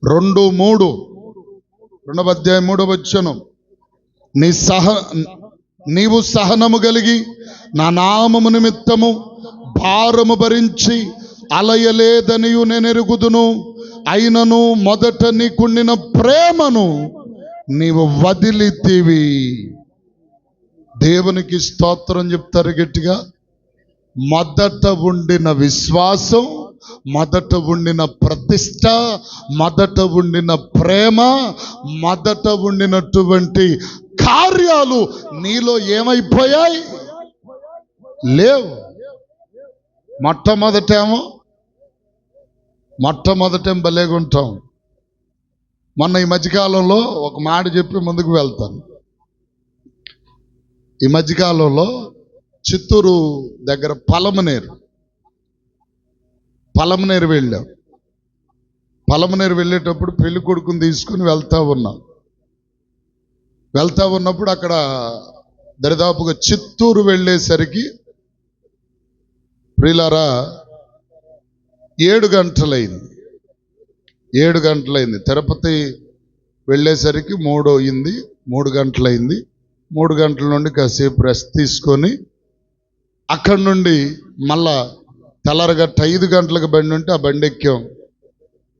2:3 2వ అధ్యాయం 3వ వచనం. నీవు సహనము కలిగి నా నామము నిమిత్తము భారము భరించి అలయలేదనియు నేను ఎరుగుదును. అయినను మొదట నీకుండిన ప్రేమను నీవు వదిలితివి. దేవునికి స్తోత్రం చెప్తారు గట్టిగా. మొదట ఉండిన విశ్వాసం, మొదట ఉండిన ప్రతిష్ట, మొదట ఉండిన ప్రేమ, మొదట ఉండినటువంటి కార్యాలు నీలో ఏమైపోయాయి? లేవు. మొట్టమొదటేమో భలేగా ఉంటాం. మొన్న ఈ మధ్యకాలంలో ఒక మాట చెప్పి ముందుకు వెళ్తాను. ఈ మధ్యకాలంలో చిత్తూరు దగ్గర పలమనేరు వెళ్ళాం. పలమనేరు వెళ్ళేటప్పుడు పెళ్లి కొడుకుని తీసుకుని వెళ్తా ఉన్నప్పుడు అక్కడ దరిదాపుగా చిత్తూరు వెళ్ళేసరికి ప్రియులారా 7 గంటలైంది. తిరుపతి వెళ్ళేసరికి 3 అయింది. 3 గంటలైంది. 3 గంటల నుండి కాసేపు రెస్ట్ తీసుకొని అక్కడి నుండి మళ్ళా తెల్లరగట్ట 5 గంటలకు బండి ఉంటే ఆ బండి ఎక్కాం.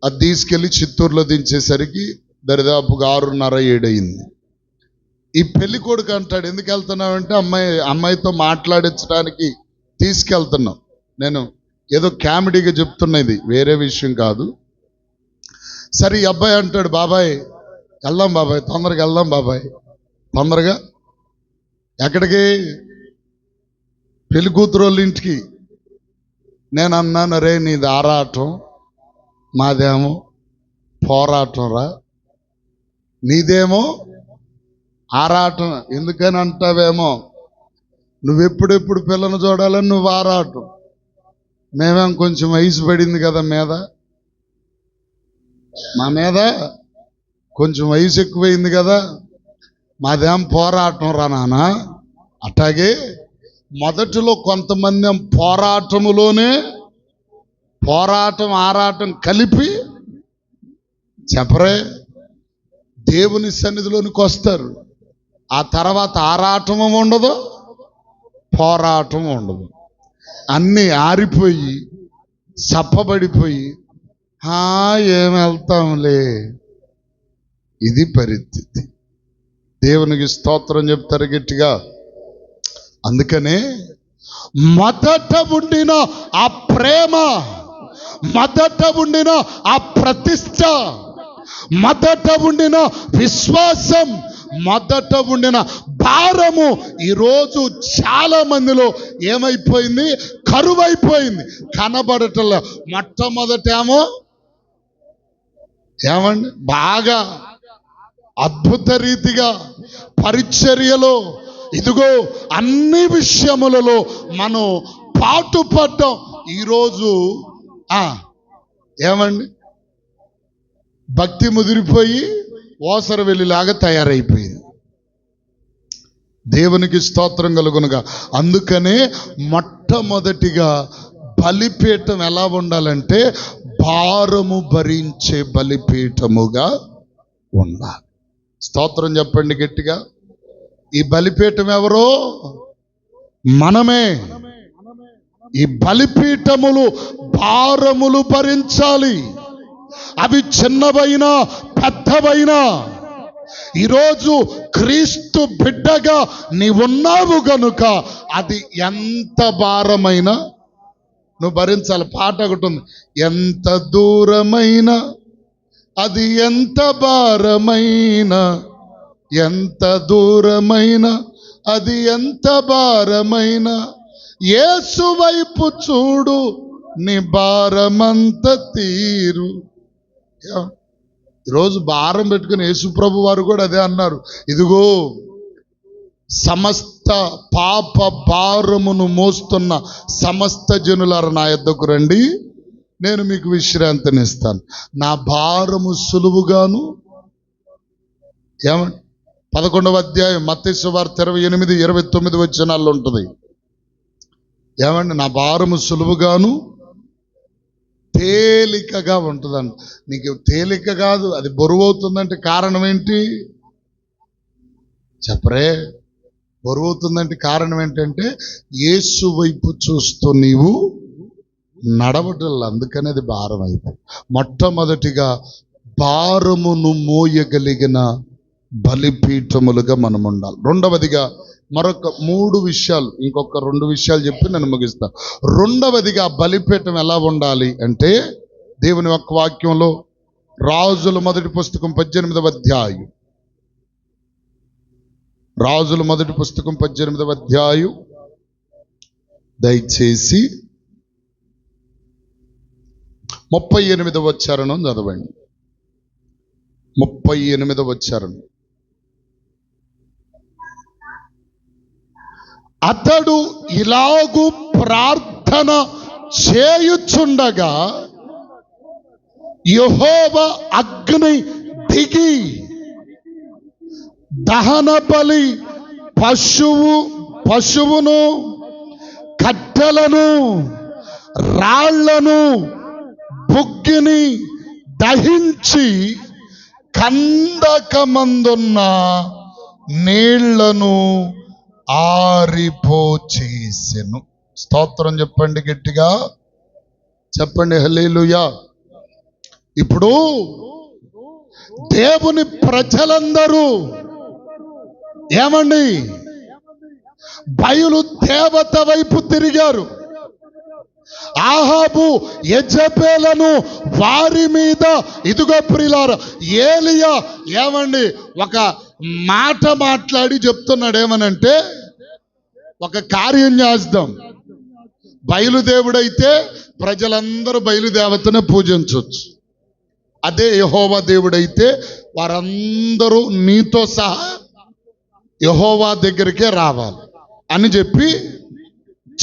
అది తీసుకెళ్ళి చిత్తూరులో దించేసరికి దరిదాపుగా 6:30 7 అయింది. ఈ పెళ్లి కొడుకు అంటాడు, ఎందుకు వెళ్తున్నావంటే అమ్మాయితో మాట్లాడించడానికి తీసుకెళ్తున్నాం. నేను ఏదో కామెడీగా చెప్తున్నది, వేరే విషయం కాదు. సరే ఈ అబ్బాయి అంటాడు, బాబాయ్ వెళ్దాం బాబాయ్, తొందరగా వెళ్దాం బాబాయ్, తొందరగా. ఎక్కడికి? పెళ్లి కూతురు వాళ్ళ ఇంటికి. నేను అన్నాను, రే నీది ఆరాటం, మాదేమో పోరాటం రా. నీదేమో ఆరాటం. ఎందుకని అంటావేమో, నువ్వెప్పుడెప్పుడు పిల్లను చూడాలని నువ్వు ఆరాటం. మేమేం కొంచెం వయసు పడింది కదా మా మీద కొంచెం వయసు ఎక్కువైంది కదా, మాదేం పోరాటం రా నాన్న. అట్లాగే మొదటిలో కొంతమంది పోరాటములోనే పోరాటం ఆరాటం కలిపి చెప్పరే దేవుని సన్నిధిలోనికి వస్తారు. ఆ తర్వాత ఆరాటము ఉండదు, పోరాటం ఉండదు. అన్నీ ఆరిపోయి సప్పబడిపోయి ఏం వెళ్తాంలే, ఇది పరిస్థితి. దేవునికి స్తోత్రం చెప్తారు గట్టిగా. అందుకనే మొదట ఉండిన ఆ ప్రేమ, మొదట ఉండిన ఆ ప్రతిష్ట, మొదట ఉండిన విశ్వాసం, మొదట ఉండిన భారము ఈరోజు చాలా మందిలో ఏమైపోయింది? కరువైపోయింది, కనబడటంలో. మొట్టమొదటేమో ఏమండి బాగా అద్భుత రీతిగా పరిచర్యలో, ఇదిగో అన్ని విషయములలో మనం పాటుపడ్డం. ఈరోజు ఏమండి భక్తి ముదిరిపోయి ఓసర వెళ్ళిలాగా తయారైపోయింది. దేవునికి స్తోత్రం కలుగునుగా. అందుకనే మొట్టమొదటిగా బలిపీఠం ఎలా ఉండాలంటే భారము భరించే బలిపీఠముగా ఉండాలి. స్తోత్రం చెప్పండి గట్టిగా. ఈ బలిపీఠం ఎవరో? మనమే. ఈ బలిపీఠములు భారములు భరించాలి. అవి చిన్నవైనా పెద్దవైనా. ఈరోజు క్రీస్తు బిడ్డగా నీవున్నావు గనుక అది ఎంత భారమైనా నువ్వు భరించాలి. పాట ఒకటి ఉంది, ఎంత దూరమైనా అది ఎంత భారమైనా, ఎంత దూరమైనా అది ఎంత భారమైనా, యేసు వైపు చూడు నీ భారమంత తీరు. ఈరోజు భారం పెట్టుకుని యేసుప్రభు వారు కూడా అదే అన్నారు, ఇదిగో సమస్త పాప భారమును మోస్తున్న సమస్త జనులారా నా యొద్దకు రండి, నేను మీకు విశ్రాంతినిస్తాను. నా భారము సులువుగాను. ఏమండి 11వ అధ్యాయం మత్తయి సువార్త 28-29 వచనాల్లో ఉంటుంది. ఏమండి, నా భారము సులువుగాను తేలికగా ఉంటుందండి. నీకు తేలిక కాదు, అది బరువు అవుతుందంటే కారణం ఏంటి చెప్పరే? బరువు అవుతుందంటే కారణం ఏంటంటే యేసు వైపు చూస్తూ నీవు నడవటం, అందుకని అది భారం అయిపోయింది. మొట్టమొదటిగా భారమును మోయగలిగిన బలిపీఠములుగా మనం ఉండాలి. రెండవదిగా మరొక 3 విషయాలు, ఇంకొక 2 విషయాలు చెప్పి నేను ముగిస్తాను. రెండవదిగా బలిపీఠం ఎలా ఉండాలి అంటే దేవుని యొక్క వాక్యంలో రాజుల మొదటి పుస్తకం 18వ అధ్యాయం, రాజుల మొదటి పుస్తకం 18వ అధ్యాయం దయచేసి 38వ వచనం చదవండి. 38వ వచనం. అతడు ఇలాగు ప్రార్థన చేయుచుండగా యెహోవా అగ్ని దిగి దహన బలి పశువును కట్టెలను రాళ్లను బుగ్గిని దహించి కందకమందున్న నీళ్లను ఆరిపోచేసెను. స్తోత్రం చెప్పండి, గట్టిగా చెప్పండి హల్లెలూయా. ఇప్పుడు దేవుని ప్రజలందరూ ఏమండి బయలు దేవత వైపు తిరిగారు. ఆహాబు యెజబెలను వారి మీద, ఇదిగో ప్రియులారా, ఏలియా ఏమండి ఒక మాట మాట్లాడి చెప్తున్నాడు, ఏమనంటే ఒక కార్యం చేద్దాం. బయలుదేవుడైతే ప్రజలందరూ బయలుదేవతను పూజించవచ్చు, అదే యెహోవా దేవుడైతే వారందరూ నీతో సహా యెహోవా దగ్గరికే రావాలి అని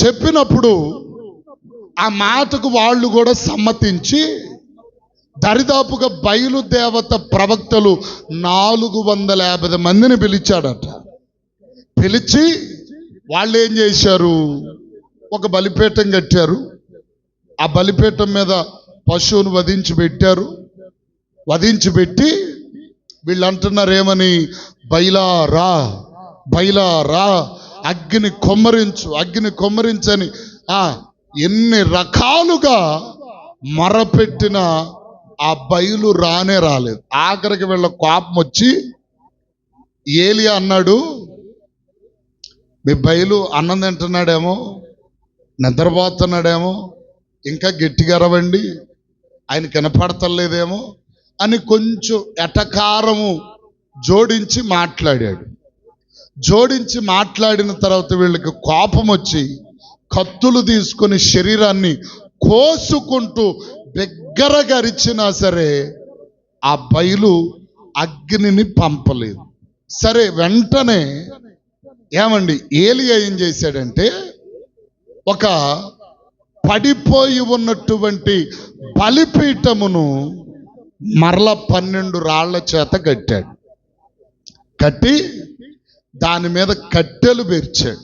చెప్పినప్పుడు ఆ మాటకు వాళ్ళు కూడా సమ్మతించి దరిదాపుగా బయలుదేవత ప్రవక్తలు 450 మందిని పిలిచాడట. పిలిచి వాళ్ళు ఏం చేశారు, ఒక బలిపీఠం కట్టారు. ఆ బలిపీఠం మీద పశువును వధించి పెట్టి వీళ్ళు అంటున్నారు ఏమని, బయలారా బయలారా, అగ్ని కొమ్మరించని ఎన్ని రకాలుగా మొరపెట్టిన ఆ బయలు రాలేదు. ఆఖరికి వీళ్ళ కోపం వచ్చి ఏలియా అన్నాడు, మీ బయలు అన్నం తింటున్నాడేమో, నిద్రపోతున్నాడేమో, ఇంకా గట్టిగా అరవండి, ఆయన కనపడతలేదేమో అని కొంచెం ఎటకారము జోడించి మాట్లాడిన తర్వాత వీళ్ళకి కోపం వచ్చి కత్తులు తీసుకొని శరీరాన్ని కోసుకుంటూ బిగ్గరగా అరిచినా సరే ఆ బయలు అగ్నిని పంపలేదు. సరే, వెంటనే ఏమండి ఏలియా ఏం చేశాడంటే ఒక పడిపోయి ఉన్నటువంటి బలిపీఠమును మరల 12 రాళ్ల చేత కట్టాడు. కట్టి దాని మీద కట్టెలు పేర్చాడు.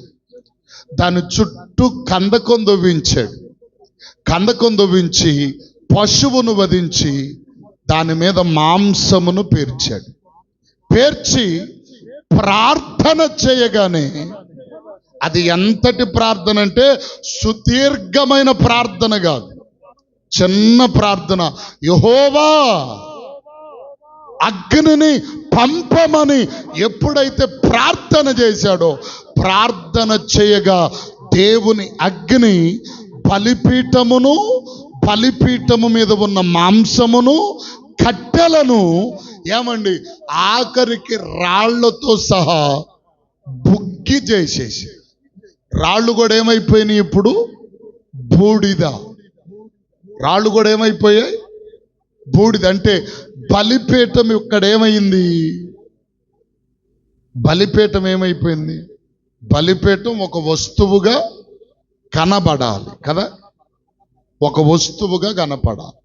దాని చుట్టూ కందకం దొవ్వించి పశువును వధించి దాని మీద మాంసమును పేర్చి ప్రార్థన చేయగానే, అది ఎంతటి ప్రార్థన అంటే సుదీర్ఘమైన ప్రార్థన కాదు, చిన్న ప్రార్థన. యెహోవా అగ్నిని పంపమని ఎప్పుడైతే ప్రార్థన చేశాడో, ప్రార్థన చేయగా దేవుని అగ్ని బలిపీఠము మీద ఉన్న మాంసమును కట్టెలను ఏమండి ఆఖరికి రాళ్లతో సహా బుగ్గి చేసేసి, రాళ్ళు కూడా ఏమైపోయినాయి ఇప్పుడు, బూడిద. రాళ్ళు కూడా ఏమైపోయాయి? బూడిద. అంటే బలిపీఠం ఇక్కడ ఏమైంది? బలిపీఠం ఏమైపోయింది? బలిపీఠం ఒక వస్తువుగా కనబడాలి కదా, ఒక వస్తువుగా కనపడాలి.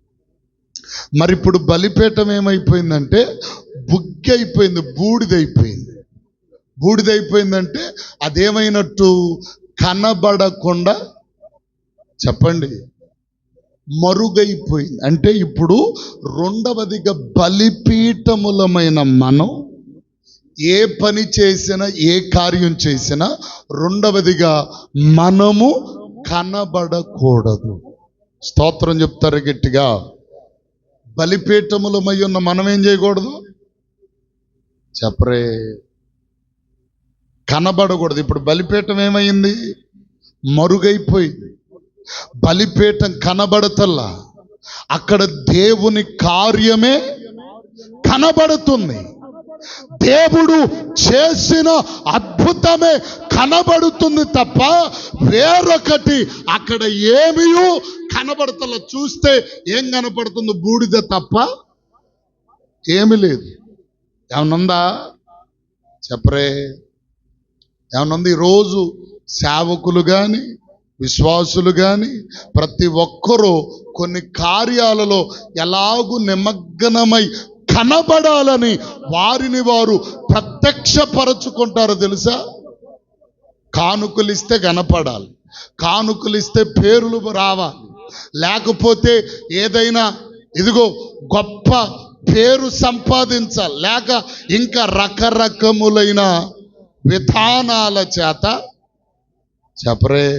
మరి ఇప్పుడు బలిపీఠం ఏమైపోయిందంటే బుగ్గి అయిపోయింది, బూడిదైపోయింది. బూడిదైపోయిందంటే అదేమైనట్టు? కనబడకుండా, చెప్పండి, మరుగైపోయింది. అంటే ఇప్పుడు రెండవదిగా బలిపీఠములమైన మనం ఏ పని చేసినా, ఏ కార్యం చేసినా రెండవదిగా మనము కనబడకూడదు. స్తోత్రం చెప్తారు గట్టిగా. బలిపీఠములమై ఉన్న మనం ఏం చేయకూడదు? చెప్పరే, కనబడకూడదు. ఇప్పుడు బలిపీఠం ఏమైంది? మరుగైపోయింది. బలిపీఠం కనబడతల్లా, అక్కడ దేవుని కార్యమే కనబడుతుంది. దేవుడు చేసిన అద్భుతమే కనబడుతుంది తప్ప వేరొకటి అక్కడ ఏమీ కనబడతలా. చూస్తే ఏం కనపడుతుంది? బూడిద తప్ప ఏమీ లేదు. ఏమనుందా? చెప్పరే, ఏమనుంది? ఈరోజు సేవకులు కానీ, విశ్వాసులు కానీ ప్రతి ఒక్కరూ కొన్ని కార్యాలలో ఎలాగూ నిమగ్నమై కనబడాలని వారిని వారు ప్రత్యక్షపరచుకుంటారో తెలుసా? కానుకలిస్తే కనపడాలి, కానుకలిస్తే పేర్లు రావాలి, లేకపోతే ఏదైనా ఇదిగో గొప్ప పేరు సంపాదించాలి, లేక ఇంకా రకరకములైన విధానాల చేత చెప్పరే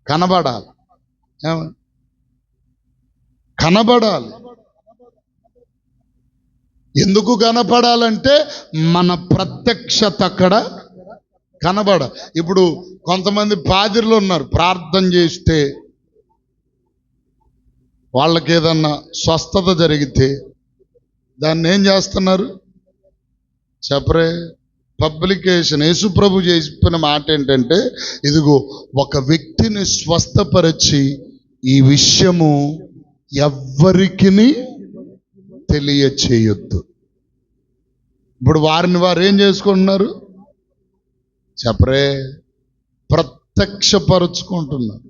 కనబడాలి. కనబడాలి. ఎందుకు కనపడాలంటే మన ప్రత్యక్షత అక్కడ కనబడాలి. ఇప్పుడు కొంతమంది పాదిరులు ఉన్నారు, ప్రార్థన చేస్తే వాళ్ళకి ఏదన్నా స్వస్థత జరిగితే దాన్ని ఏం చేస్తున్నారు? చెప్పరే, పబ్లికేషన్. యేసుప్రభు చెప్పిన మాట ఏంటంటే, ఇదిగో ఒక వ్యక్తిని స్వస్థపరిచి ఈ విషయము ఎవ్వరికి తెలియచేయొద్దు. ఇప్పుడు వారిని వారు ఏం చేసుకుంటున్నారు? చెప్పరే, ప్రత్యక్షపరుచుకుంటున్నారు.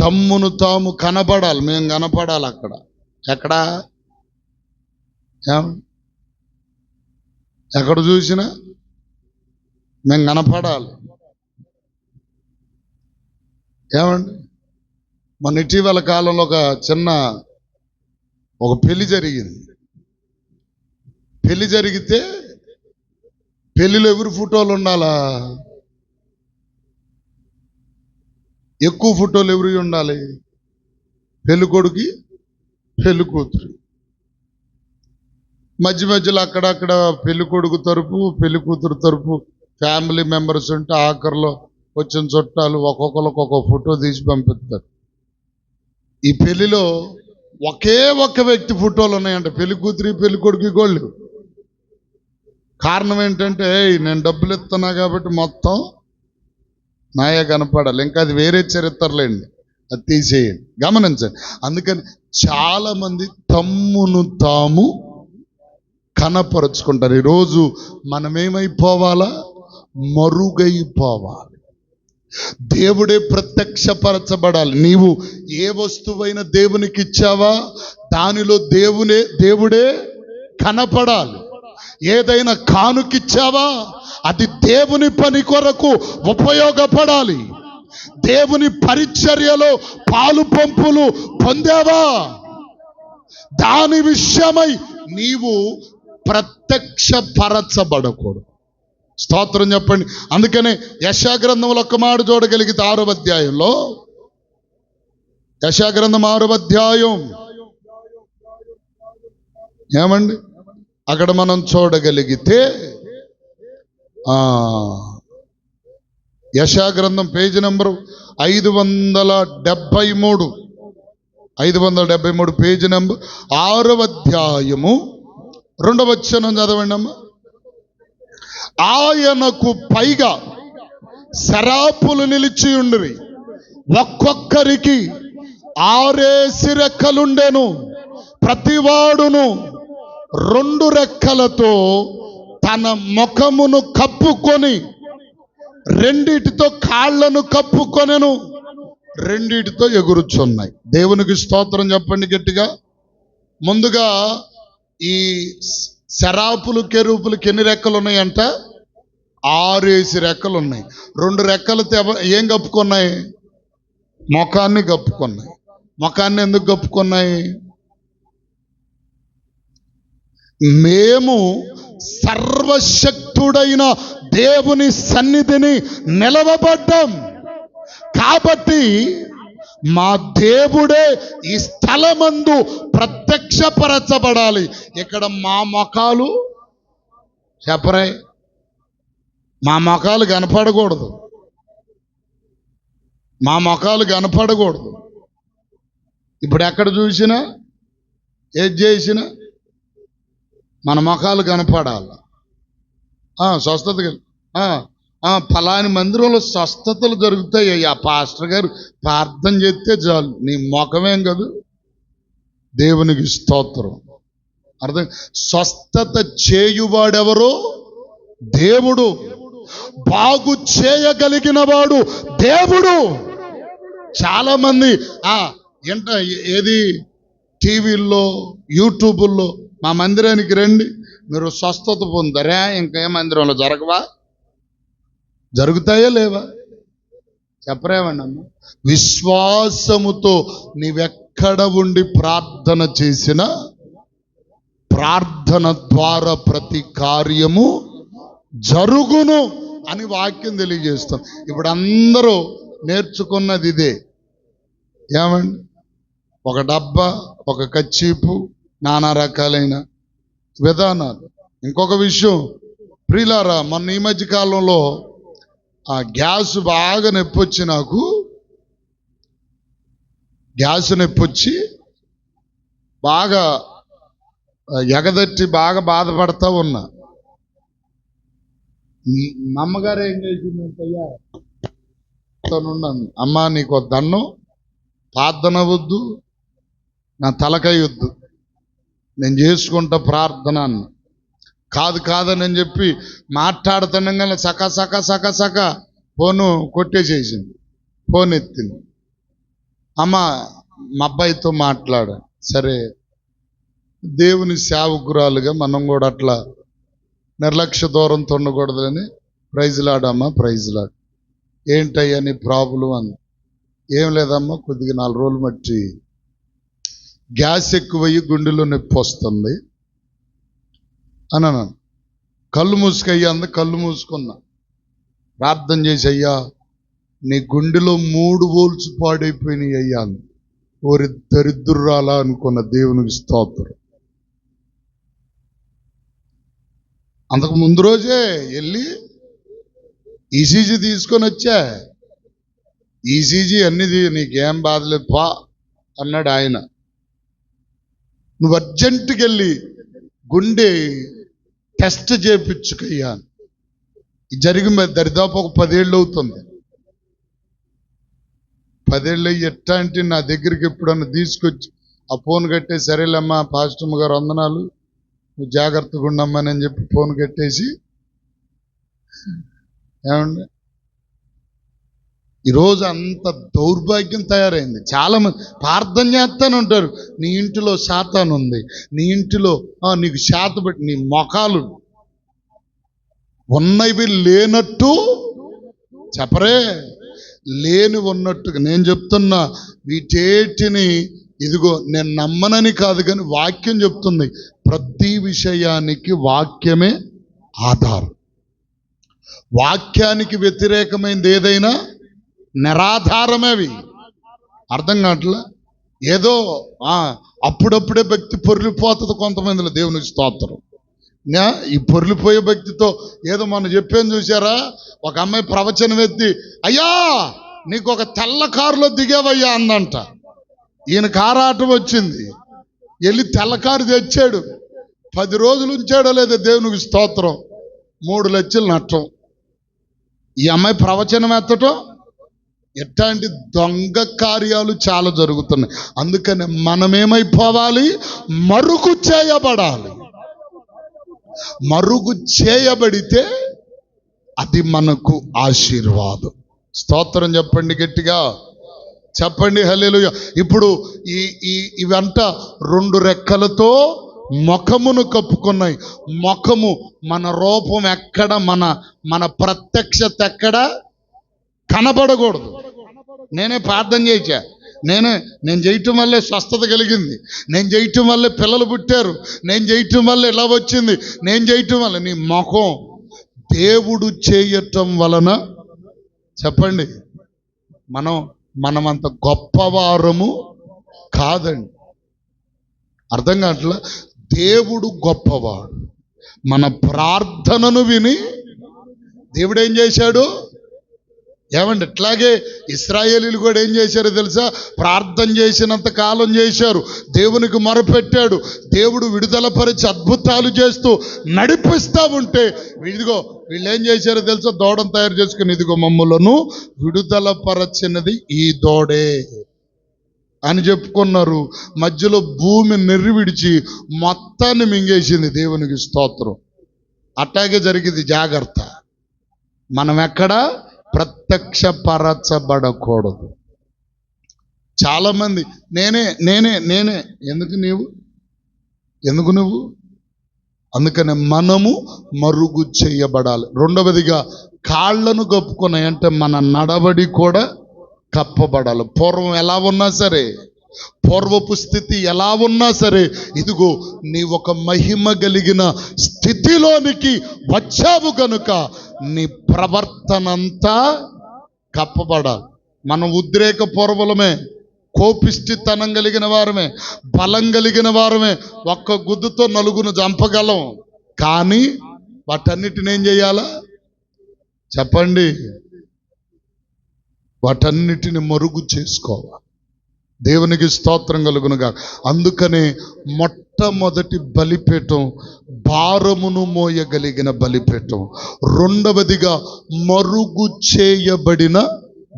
తమ్మును తాము కనపడాలి, మేము కనపడాలి. అక్కడ ఎక్కడా ఎక్కడ చూసినా మేము కనపడాలి. ఏమండి, మన ఇటీవల కాలంలో ఒక పెళ్లి జరిగింది. పెళ్లి జరిగితే పెళ్లిలో ఎవరి ఫోటోలు ఉండాలా? ఎక్కువ ఫోటోలు ఎవరి ఉండాలి? పెళ్లి కొడుకు, పెళ్లి కూతురు. మధ్య మధ్యలో అక్కడక్కడ పెళ్లి కొడుకు తరపు, పెళ్లి కూతురు తరపు ఫ్యామిలీ మెంబర్స్ ఉంటే ఆఖరిలో వచ్చిన చుట్టాలు ఒక్కొక్కరికి ఒక్కొక్క ఫోటో తీసి పంపిస్తారు. ఈ పెళ్లిలో ఒకే ఒక్క వ్యక్తి ఫోటోలు ఉన్నాయంట, పెళ్లి కూతురి పెళ్లి కొడుకు గోళ్ళు. కారణం ఏంటంటే, నేను డబ్బులు ఇస్తున్నా కాబట్టి మొత్తం నాయే కనపడాలి. ఇంకా అది వేరే చరిత్రలేండి, అది తీసేయండి, గమనించండి. అందుకని చాలా మంది తమ్మును తాము కనపరుచుకుంటారు. ఈరోజు మనమేమైపోవాలా? మరుగైపోవాలి. దేవుడే ప్రత్యక్షపరచబడాలి. నీవు ఏ వస్తువైనా దేవునికి ఇచ్చావా, దానిలో దేవుడే కనపడాలి. ఏదైనా కానుకిచ్చావా, అది దేవుని పని కొరకు ఉపయోగపడాలి. దేవుని పరిచర్యలో పాలు పంపులు పొందావా, దాని విషయమై నీవు ప్రత్యక్షపరచబడకూడదు. స్తోత్రం చెప్పండి. అందుకనే యెషయా గ్రంథంలో ఒక మాట చూడగలిగితే 6వ అధ్యాయంలో, యెషయా గ్రంథం 6వ అధ్యాయం ఏమండి, అక్కడ మనం చూడగలిగితే యెషయా గ్రంథం పేజీ నెంబరు 573 పేజీ నెంబర్ 6వ అధ్యాయము 2వ వచనం చదవండి అమ్మా. ఆయనకు పైగా శరాపులు నిలిచి ఉండిరి, ఒక్కొక్కరికి ఆరేసి రెక్కలుండెను. ప్రతివాడును 2 రెక్కలతో తన ముఖమును కప్పుకొని, 2 కాళ్లను కప్పుకొనెను, 2 ఎగురుచున్నాయి. దేవునికి స్తోత్రం చెప్పండి గట్టిగా. ముందుగా ఈ శరాపులు కెరూపులకి ఎన్ని రెక్కలు ఉన్నాయంట? 6 రెక్కలు ఉన్నాయి. 2 రెక్కలతో ఏం కప్పుకున్నాయి? ముఖాన్ని కప్పుకున్నాయి. ముఖాన్ని ఎందుకు కప్పుకున్నాయి? మేము సర్వశక్తుడైన దేవుని సన్నిధిని నిలవబడ్డాం కాబట్టి మా దేవుడే ఈ స్థలమందు ప్రత్యక్షపరచబడాలి. ఇక్కడ మా ముఖాలు చెప్పరే, మా ముఖాలు కనపడకూడదు. మా ముఖాలు కనపడకూడదు. ఇప్పుడు ఎక్కడ చూసినా ఏది చేసినా మన ముఖాలు కనపడాలి. స్వస్థత ఫలాని మందిరంలో స్వస్థతలు జరుగుతాయి. ఆ పాస్టర్ గారు ప్రార్థన చేస్తే చాలు, నీ ముఖమేం కాదు. దేవునికి స్తోత్రం. అర్థం. స్వస్థత చేయువాడెవరో? దేవుడు. బాగు చేయగలిగిన వాడు దేవుడు. చాలా మంది ఏది టీవీల్లో, యూట్యూబుల్లో మా మందిరానికి రండి, మీరు స్వస్థత పొందరా, ఇంకే మందిరంలో జరగవా? జరుగుతాయా లేవా? చెప్పరేమండి అమ్మ? విశ్వాసముతో నీవెక్కడ ఉండి ప్రార్థన చేసినా ప్రార్థన ద్వారా ప్రతి కార్యము జరుగును అని వాక్యం తెలియజేస్తాం. ఇప్పుడు అందరూ నేర్చుకున్నది ఇదే. ఏమండి? ఒక డబ్బా, ఒక కచ్చీపు, నానా రకాలైన విధానాలు. ఇంకొక విషయం ప్రియులారా, మొన్న ఈ మధ్య కాలంలో ఆ గ్యాస్ బాగా నొప్పొచ్చి, నాకు గ్యాస్ నొప్పొచ్చి బాగా ఎగదట్టి బాగా బాధపడతా ఉన్నా. మా అమ్మగారు ఏం చేసిందంటయ్యా, అమ్మా నీకు దన్నం, ప్రార్థన వద్దు, నా తలకాయ వద్దు, నేను చేసుకుంటా ప్రార్థన అన్న. కాదని చెప్పి మాట్లాడుతుండగానే సక ఫోను కొట్టేసేసింది. ఫోన్ ఎత్తింది. అమ్మ మా అబ్బాయితో మాట్లాడా. సరే, దేవుని సేవకురాలుగా మనం కూడా అట్లా నిర్లక్ష్య దూరంతో ఉండకూడదని ప్రైజ్లాడమ్మా, ప్రైజ్లాడు. ఏంటయ్యా నీ ప్రాబ్లం అని. ఏం లేదమ్మా, కొద్దిగా 4 రోజులు మట్టి గ్యాస్ ఎక్కువయ్యి గుండెలో నొప్పి వస్తుంది అని అన్నాను. కళ్ళు మూసుకయ్యా అంది. కళ్ళు మూసుకున్నా. ప్రార్థన చేసి, అయ్యా నీ గుండెలో 3 వోల్ట్స్ పాడైపోయినాయి అయ్యా అంది. ఓరి దరిద్రురాలా అనుకున్న. దేవునికి స్తోత్రం. అంతకు ముందు రోజే వెళ్ళి ఈసీజీ తీసుకొని వచ్చా. ఈసీజీ అన్నిది, నీకేం బాధలేదు పా అన్నాడు ఆయన. నువ్వు అర్జెంటుకి వెళ్ళి గుండె టెస్ట్ చేయించుకయ్యా. జరిగి దరిదాపు ఒక 10 ఏళ్ళు అవుతుంది. 10 ఏళ్ళు అయ్యి ఎట్టా అంటే నా దగ్గరికి ఎప్పుడన్నా తీసుకొచ్చి ఆ ఫోన్ కట్టే, సరేలేమ్మా పాస్టమ్ గారు వందనాలు, నువ్వు జాగ్రత్తగా ఉండమ్మని అని చెప్పి ఫోన్ కట్టేసి, ఏమండి ఈరోజు అంత దౌర్భాగ్యం తయారైంది. చాలా మంది ప్రార్థన చేస్తానే ఉంటారు. నీ ఇంటిలో శాతాను ఉంది, నీ ఇంటిలో నీకు శాత పెట్టి, నీ మొఖాలు ఉన్నవి లేనట్టు చెప్పరే, లేని ఉన్నట్టుగా. నేను చెప్తున్నా, వీటేటిని ఇదిగో నేను నమ్మనని కాదు, కానీ వాక్యం చెప్తుంది. ప్రతి విషయానికి వాక్యమే ఆధారం. వాక్యానికి వ్యతిరేకమైనది ఏదైనా నిరాధారమేవి. అర్థం కావట్లా? ఏదో అప్పుడప్పుడే భక్తి పొర్లిపోతుంది కొంతమందిలో. దేవునికి స్తోత్రం. ఈ పొర్లిపోయే భక్తితో ఏదో మనం చెప్పాను చూసారా, ఒక అమ్మాయి ప్రవచనం ఎత్తి, అయ్యా నీకు ఒక తెల్ల కారులో దిగేవయ్యా అందంట. ఈయన కారాటం వచ్చింది, వెళ్ళి తెల్ల కారు తెచ్చాడు. 10 రోజులు ఉంచాడో లేదో, దేవునికి స్తోత్రం, 3 లక్షలు నష్టం. ఈ అమ్మాయి ప్రవచనం ఎత్తటం ఎట్లాంటి దొంగ కార్యాలు చాలా జరుగుతున్నాయి. అందుకని మనమేమైపోవాలి? మరుగు చేయబడాలి. మరుగు చేయబడితే అది మనకు ఆశీర్వాదం. స్తోత్రం చెప్పండి, గట్టిగా చెప్పండి హల్లెలూయా. ఇప్పుడు ఇవంట 2 రెక్కలతో ముఖమును కప్పుకున్నాయి. ముఖము మన రూపం ఎక్కడ, మన ప్రత్యక్షత ఎక్కడ కనబడకూడదు. నేనే ప్రార్థన చేశా, నేను చేయటం వల్లే స్వస్థత కలిగింది, నేను చేయటం వల్లే పిల్లలు పుట్టారు, నేను చేయటం వల్ల ఇలా వచ్చింది, నేను చేయటం వల్ల. నీ ముఖం దేవుడు చేయటం వలన, చెప్పండి, మనమంత గొప్పవారము కాదండి. అర్థం కావట్లా? దేవుడు గొప్పవాడు. మన ప్రార్థనను విని దేవుడు ఏం చేశాడు? ఏమండి, ఇట్లాగే ఇశ్రాయేలీలు కూడా ఏం చేశారో తెలుసా? ప్రార్థన చేసినంత కాలం చేశారు, దేవునికి మొరపెట్టాడు, దేవుడు విడుదల పరిచి అద్భుతాలు చేస్తూ నడిపిస్తూ ఉంటే ఇదిగో వీళ్ళు ఏం చేశారో తెలుసా? దూడను తయారు చేసుకుని, ఇదిగో మమ్ములను విడుదల పరచినది ఈ దూడే అని చెప్పుకున్నారు. మధ్యలో భూమి నెర్రి విడిచి మొత్తాన్ని మింగేసింది. దేవునికి స్తోత్రం. అట్లాగే జరిగింది. జాగ్రత్త, మనం ఎక్కడ ప్రత్యక్షపరచబడకూడదు. చాలా మంది నేనే ఎందుకు నువ్వు అందుకనే మనము మరుగు చేయబడాలి. రెండవదిగా కాళ్ళను కప్పుకున్నాయి అంటే మన నడవడి కూడా కప్పబడాలి. పూర్వం ఎలా ఉన్నా సరే, పూర్వపు స్థితి ఎలా ఉన్నా సరే, ఇదిగో నీ ఒక మహిమ కలిగిన స్థితిలోనికి వచ్చావు కనుక నీ ప్రవర్తనంతా కప్పబడాలి. మనం ఉద్రేక పూర్వలమే, కోపిష్టితనం కలిగిన వారమే, బలం కలిగిన వారమే, ఒక్క గుద్దుతో నలుగురు చంపగలం. కానీ వాటన్నిటిని ఏం చేయాలా? చెప్పండి, వాటన్నిటిని మరుగు చేసుకోవాలి. దేవునికి స్తోత్రం కలుగునుగా. అందుకనే మొట్టమొదటి బలిపీఠం భారమును మోయగలిగిన బలిపీఠం. రెండవదిగా మరుగు చేయబడిన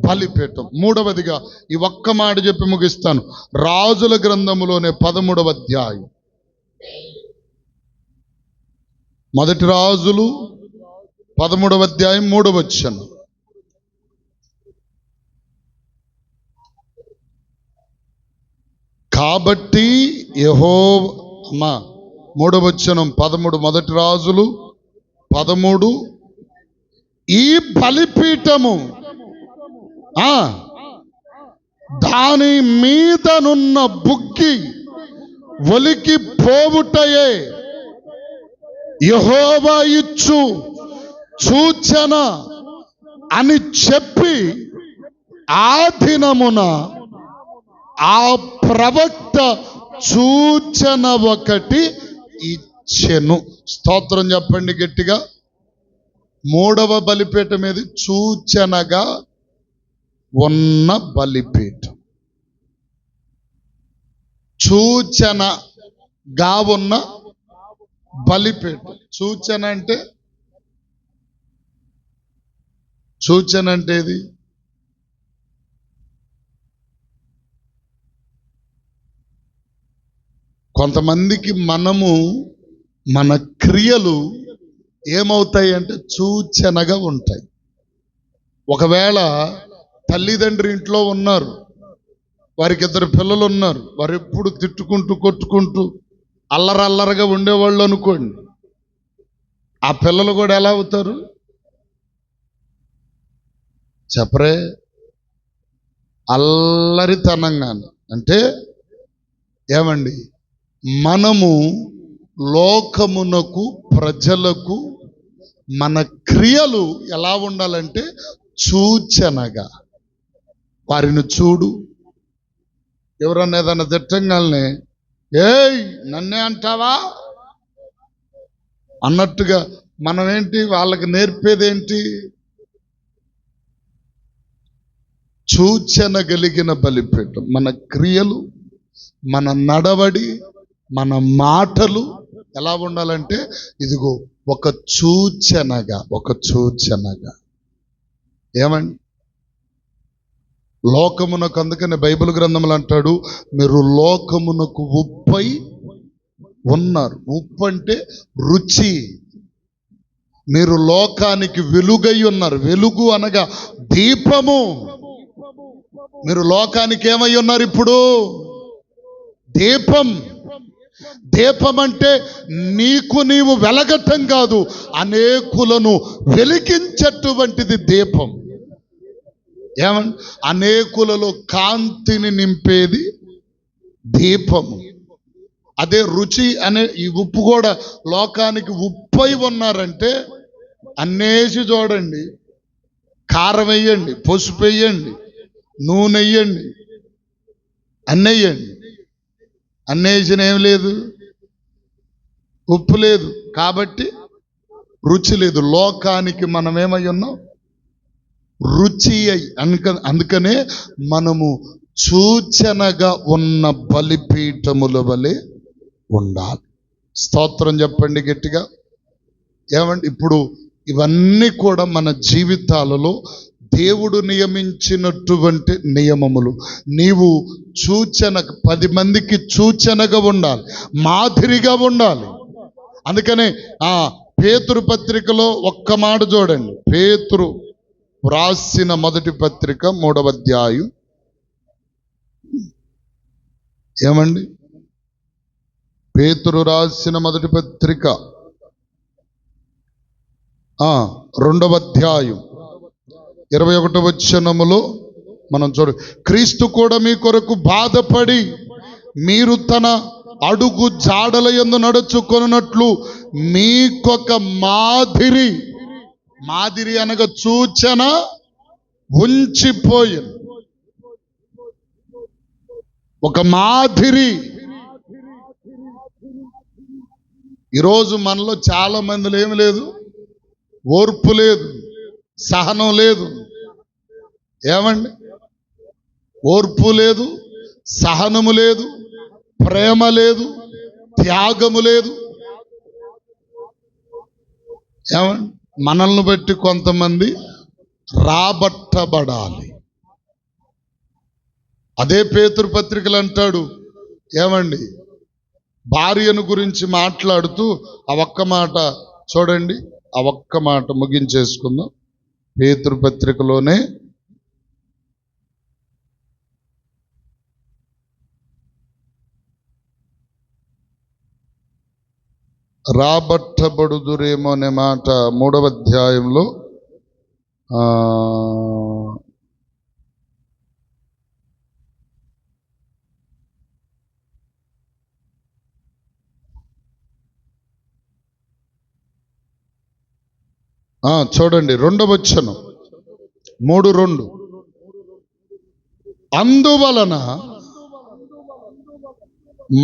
బలిపీఠం. మూడవదిగా ఈ ఒక్క మాట చెప్పి ముగిస్తాను. రాజుల గ్రంథములోనే 13వ అధ్యాయం, మొదటి రాజులు 13వ అధ్యాయం 3వ వచనం. కాబట్టి యెహోవా 3వ వచనం 13, మొదటి రాజులు 13, ఈ బలిపీఠము దాని మీదనున్న బుగ్గి ఒలికి పోవుటయే యెహోవా ఇచ్చు సూచన అని చెప్పి ఆ దినమున ఆ ప్రవక్త సూచన ఒకటి ఇచ్చెను. స్తోత్రం చెప్పండి గట్టిగా. 3వ బలిపీఠం ఏది? సూచనగా ఉన్న బలిపీఠం. సూచనగా ఉన్న బలిపీఠం. సూచన అంటే ఇది కొంతమందికి మన క్రియలు ఏమవుతాయి అంటే సూచనగా ఉంటాయి. ఒకవేళ తల్లిదండ్రి ఇంట్లో ఉన్నారు, వారికి 2 పిల్లలు ఉన్నారు, వారు ఎప్పుడు తిట్టుకుంటూ కొట్టుకుంటూ అల్లరల్లరగా ఉండేవాళ్ళు అనుకోండి, ఆ పిల్లలు కూడా ఎలా అవుతారు చెప్పరే? అల్లరితనంగాను. అంటే ఏమండి, మనము లోకమునకు, ప్రజలకు మన క్రియలు ఎలా ఉండాలంటే సూచనగా. వారిని చూడు, ఎవరన్నా ఏదన్నా తిట్టంగానే ఏయ్ నన్నే అంటావా అన్నట్టుగా మనం ఏంటి వాళ్ళకి నేర్పేదేంటి? సూచన కలిగిన బలిపీఠం. మన క్రియలు, మన నడవడి, మన మాటలు ఎలా ఉండాలంటే ఇదిగో ఒక సూచనగా. ఏమండి, లోకమునకు, అందుకనే బైబిల్ గ్రంథములు అంటాడు, మీరు లోకమునకు ఉప్పై ఉన్నారు. ఉప్పు అంటే రుచి. మీరు లోకానికి వెలుగై ఉన్నారు. వెలుగు అనగా దీపము. మీరు లోకానికి ఏమై ఉన్నారు ఇప్పుడు? దీపం. దీపం అంటే నీకు నీవు వెలగటం కాదు, అనేకులను వెలిగించేటువంటిది దీపం. ఏమండి? అనేకులలో కాంతిని నింపేది దీపము. అదే రుచి అనే ఈ ఉప్పు కూడా లోకానికి ఉప్పై ఉన్నారంటే అన్నేసి చూడండి, కారం వేయండి, పసుపు వేయండి, నూనె వేయండి, అన్నెయ్యండి, అన్నేసిన ఏం లేదు, ఉప్పు లేదు, కాబట్టి రుచి లేదు. లోకానికి మనం ఏమై ఉన్నాం? రుచి అయి. అందుకనే మనము సూచనగా ఉన్న బలిపీఠముల వలె ఉండాలి. స్తోత్రం చెప్పండి గట్టిగా. ఏమండి? ఇప్పుడు ఇవన్నీ కూడా మన జీవితాలలో దేవుడు నియమించినటువంటి నియమములు. నీవు సూచన, 10 మందికి సూచనగా ఉండాలి, మాదిరిగా ఉండాలి. అందుకనే పేతురు పత్రికలో ఒక్క మాట చూడండి. పేతురు రాసిన మొదటి పత్రిక 3వ అధ్యాయం. ఏమండి? పేతురు రాసిన మొదటి పత్రిక 2వ అధ్యాయం 21వ వచనములో మనం చూడ, క్రీస్తు కూడా మీ కొరకు బాధపడి మీరు తన అడుగు జాడల యందు నడుచుకొనున్నట్లు మీకొక మాదిరి, మాదిరి అనగా సూచన ఉంచిపోయింది. ఒక మాదిరి. ఈరోజు మనలో చాలా మందిలో ఏమి లేదు? ఓర్పు లేదు, సహనం లేదు. ఏమండి? ఓర్పు లేదు, సహనము లేదు, ప్రేమ లేదు, త్యాగము లేదు. ఏమండి? మనల్ని బట్టి కొంతమంది రాబట్టబడాలి. అదే పేతురు పత్రికలు అంటాడు, ఏమండి, భార్యను గురించి మాట్లాడుతూ ఆ ఒక్క మాట చూడండి, ఆ ఒక్క మాట ముగించేసుకుందాం. పేతురు పత్రికలోనే రాబట్టబడుదురేమో అనే మాట 3వ అధ్యాయంలో చూడండి, 2వ వచనం, 3:2. అందువలన,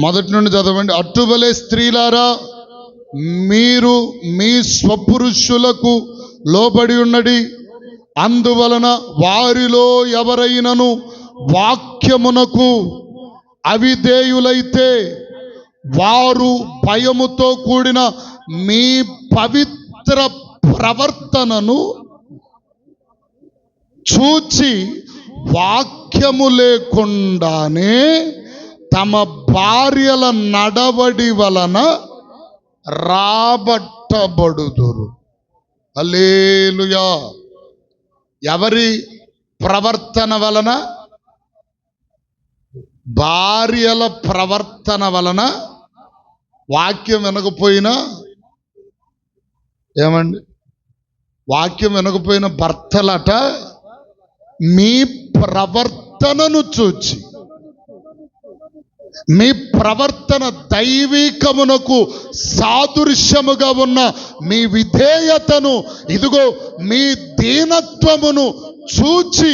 మొదటి నుండి చదవండి. అటువలే స్త్రీలారా, మీరు మీ స్వపురుషులకు లోబడి ఉన్నది. అందువలన వారిలో ఎవరైనను వాక్యమునకు అవిధేయులైతే వారు భయముతో కూడిన మీ పవిత్ర ప్రవర్తనను చూచి వాక్యము లేకుండానే తమ భార్యల నడవడి వలన రాబట్టబడుదురు. హల్లెలూయా. ఎవరి ప్రవర్తన వలన? భార్యల ప్రవర్తన వలన. వాక్యం వినకపోయినా, ఏమండి, వాక్యం వినకపోయిన భర్తలట మీ ప్రవర్తనను చూచి, మీ ప్రవర్తన దైవికమునకు సాదృశ్యముగా ఉన్న మీ విధేయతను, ఇదిగో మీ దీనత్వమును చూచి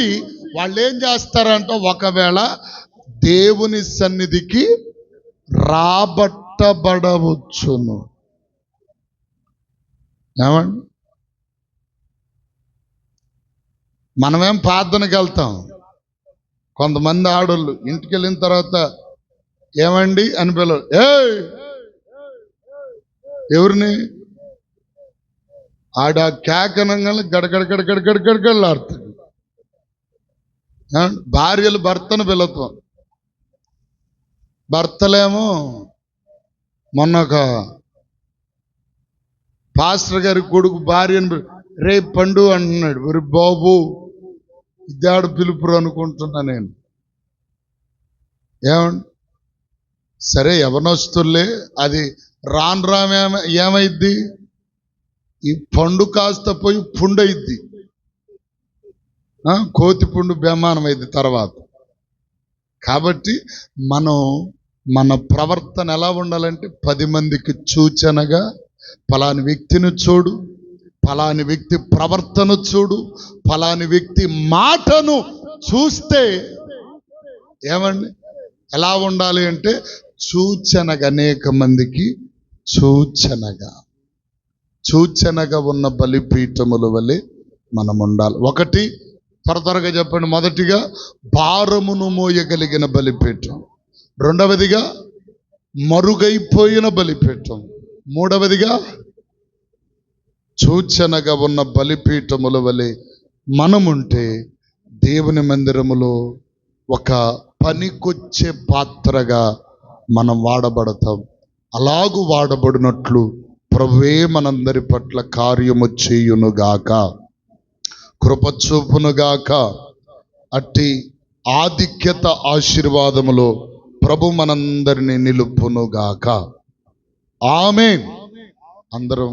వాళ్ళు ఏం చేస్తారంట? ఒకవేళ దేవుని సన్నిధికి రాబట్టబడవచ్చును. ఏమండి? మనమేం ప్రార్థనకి వెళ్తాం, కొంతమంది ఆడోళ్ళు ఇంటికి వెళ్ళిన తర్వాత ఏమండి అని పిల్లలు, ఎవరిని? ఆడ కేకనంగా గడగడగడగడగడగడగడలాడుతుంది. భార్యలు భర్తను పిలుతాం, భర్తలేమో మొన్న ఒక పాస్టర్ గారి కొడుకు భార్యను రే పండు అంటున్నాడు. ఒరి బాబు ఇదాడు పిలుపురు అనుకుంటున్నా నేను. ఏమండి సరే యవనస్తులే, అది రాను ఏమైద్ది, ఈ పండు కాస్త పోయి పుండు అయిద్ది, కోతి పుండు బెమానం అయింది తర్వాత. కాబట్టి మన ప్రవర్తన ఎలా ఉండాలంటే 10 మందికి సూచనగా ఫలాని వ్యక్తిని చూడు, ఫలాని వ్యక్తి ప్రవర్తన చూడు, ఫలాని వ్యక్తి మాటను చూస్తే ఏమండి ఎలా ఉండాలి అంటే సూచనగా, అనేక మందికి సూచనగా ఉన్న బలిపీఠముల వలె మనం ఉండాలి. ఒకటి త్వరగా చెప్పండి. మొదటిగా భారమును మోయగలిగిన బలిపీఠం, రెండవదిగా మరుగైపోయిన బలిపీఠం, మూడవదిగా సూచనగా ఉన్న బలిపీఠముల వలె మనముంటే దేవుని మందిరములో ఒక పనికొచ్చే పాత్రగా మనం వాడబడతాం. అలాగూ వాడబడినట్లు ప్రభువే మనందరి పట్ల కార్యము చేయునుగాక, కృపచూపునుగాక. అట్టి ఆధిక్యత ఆశీర్వాదములో ప్రభు మనందరినీ నిలుపునుగాక. ఆమేన్. అందరం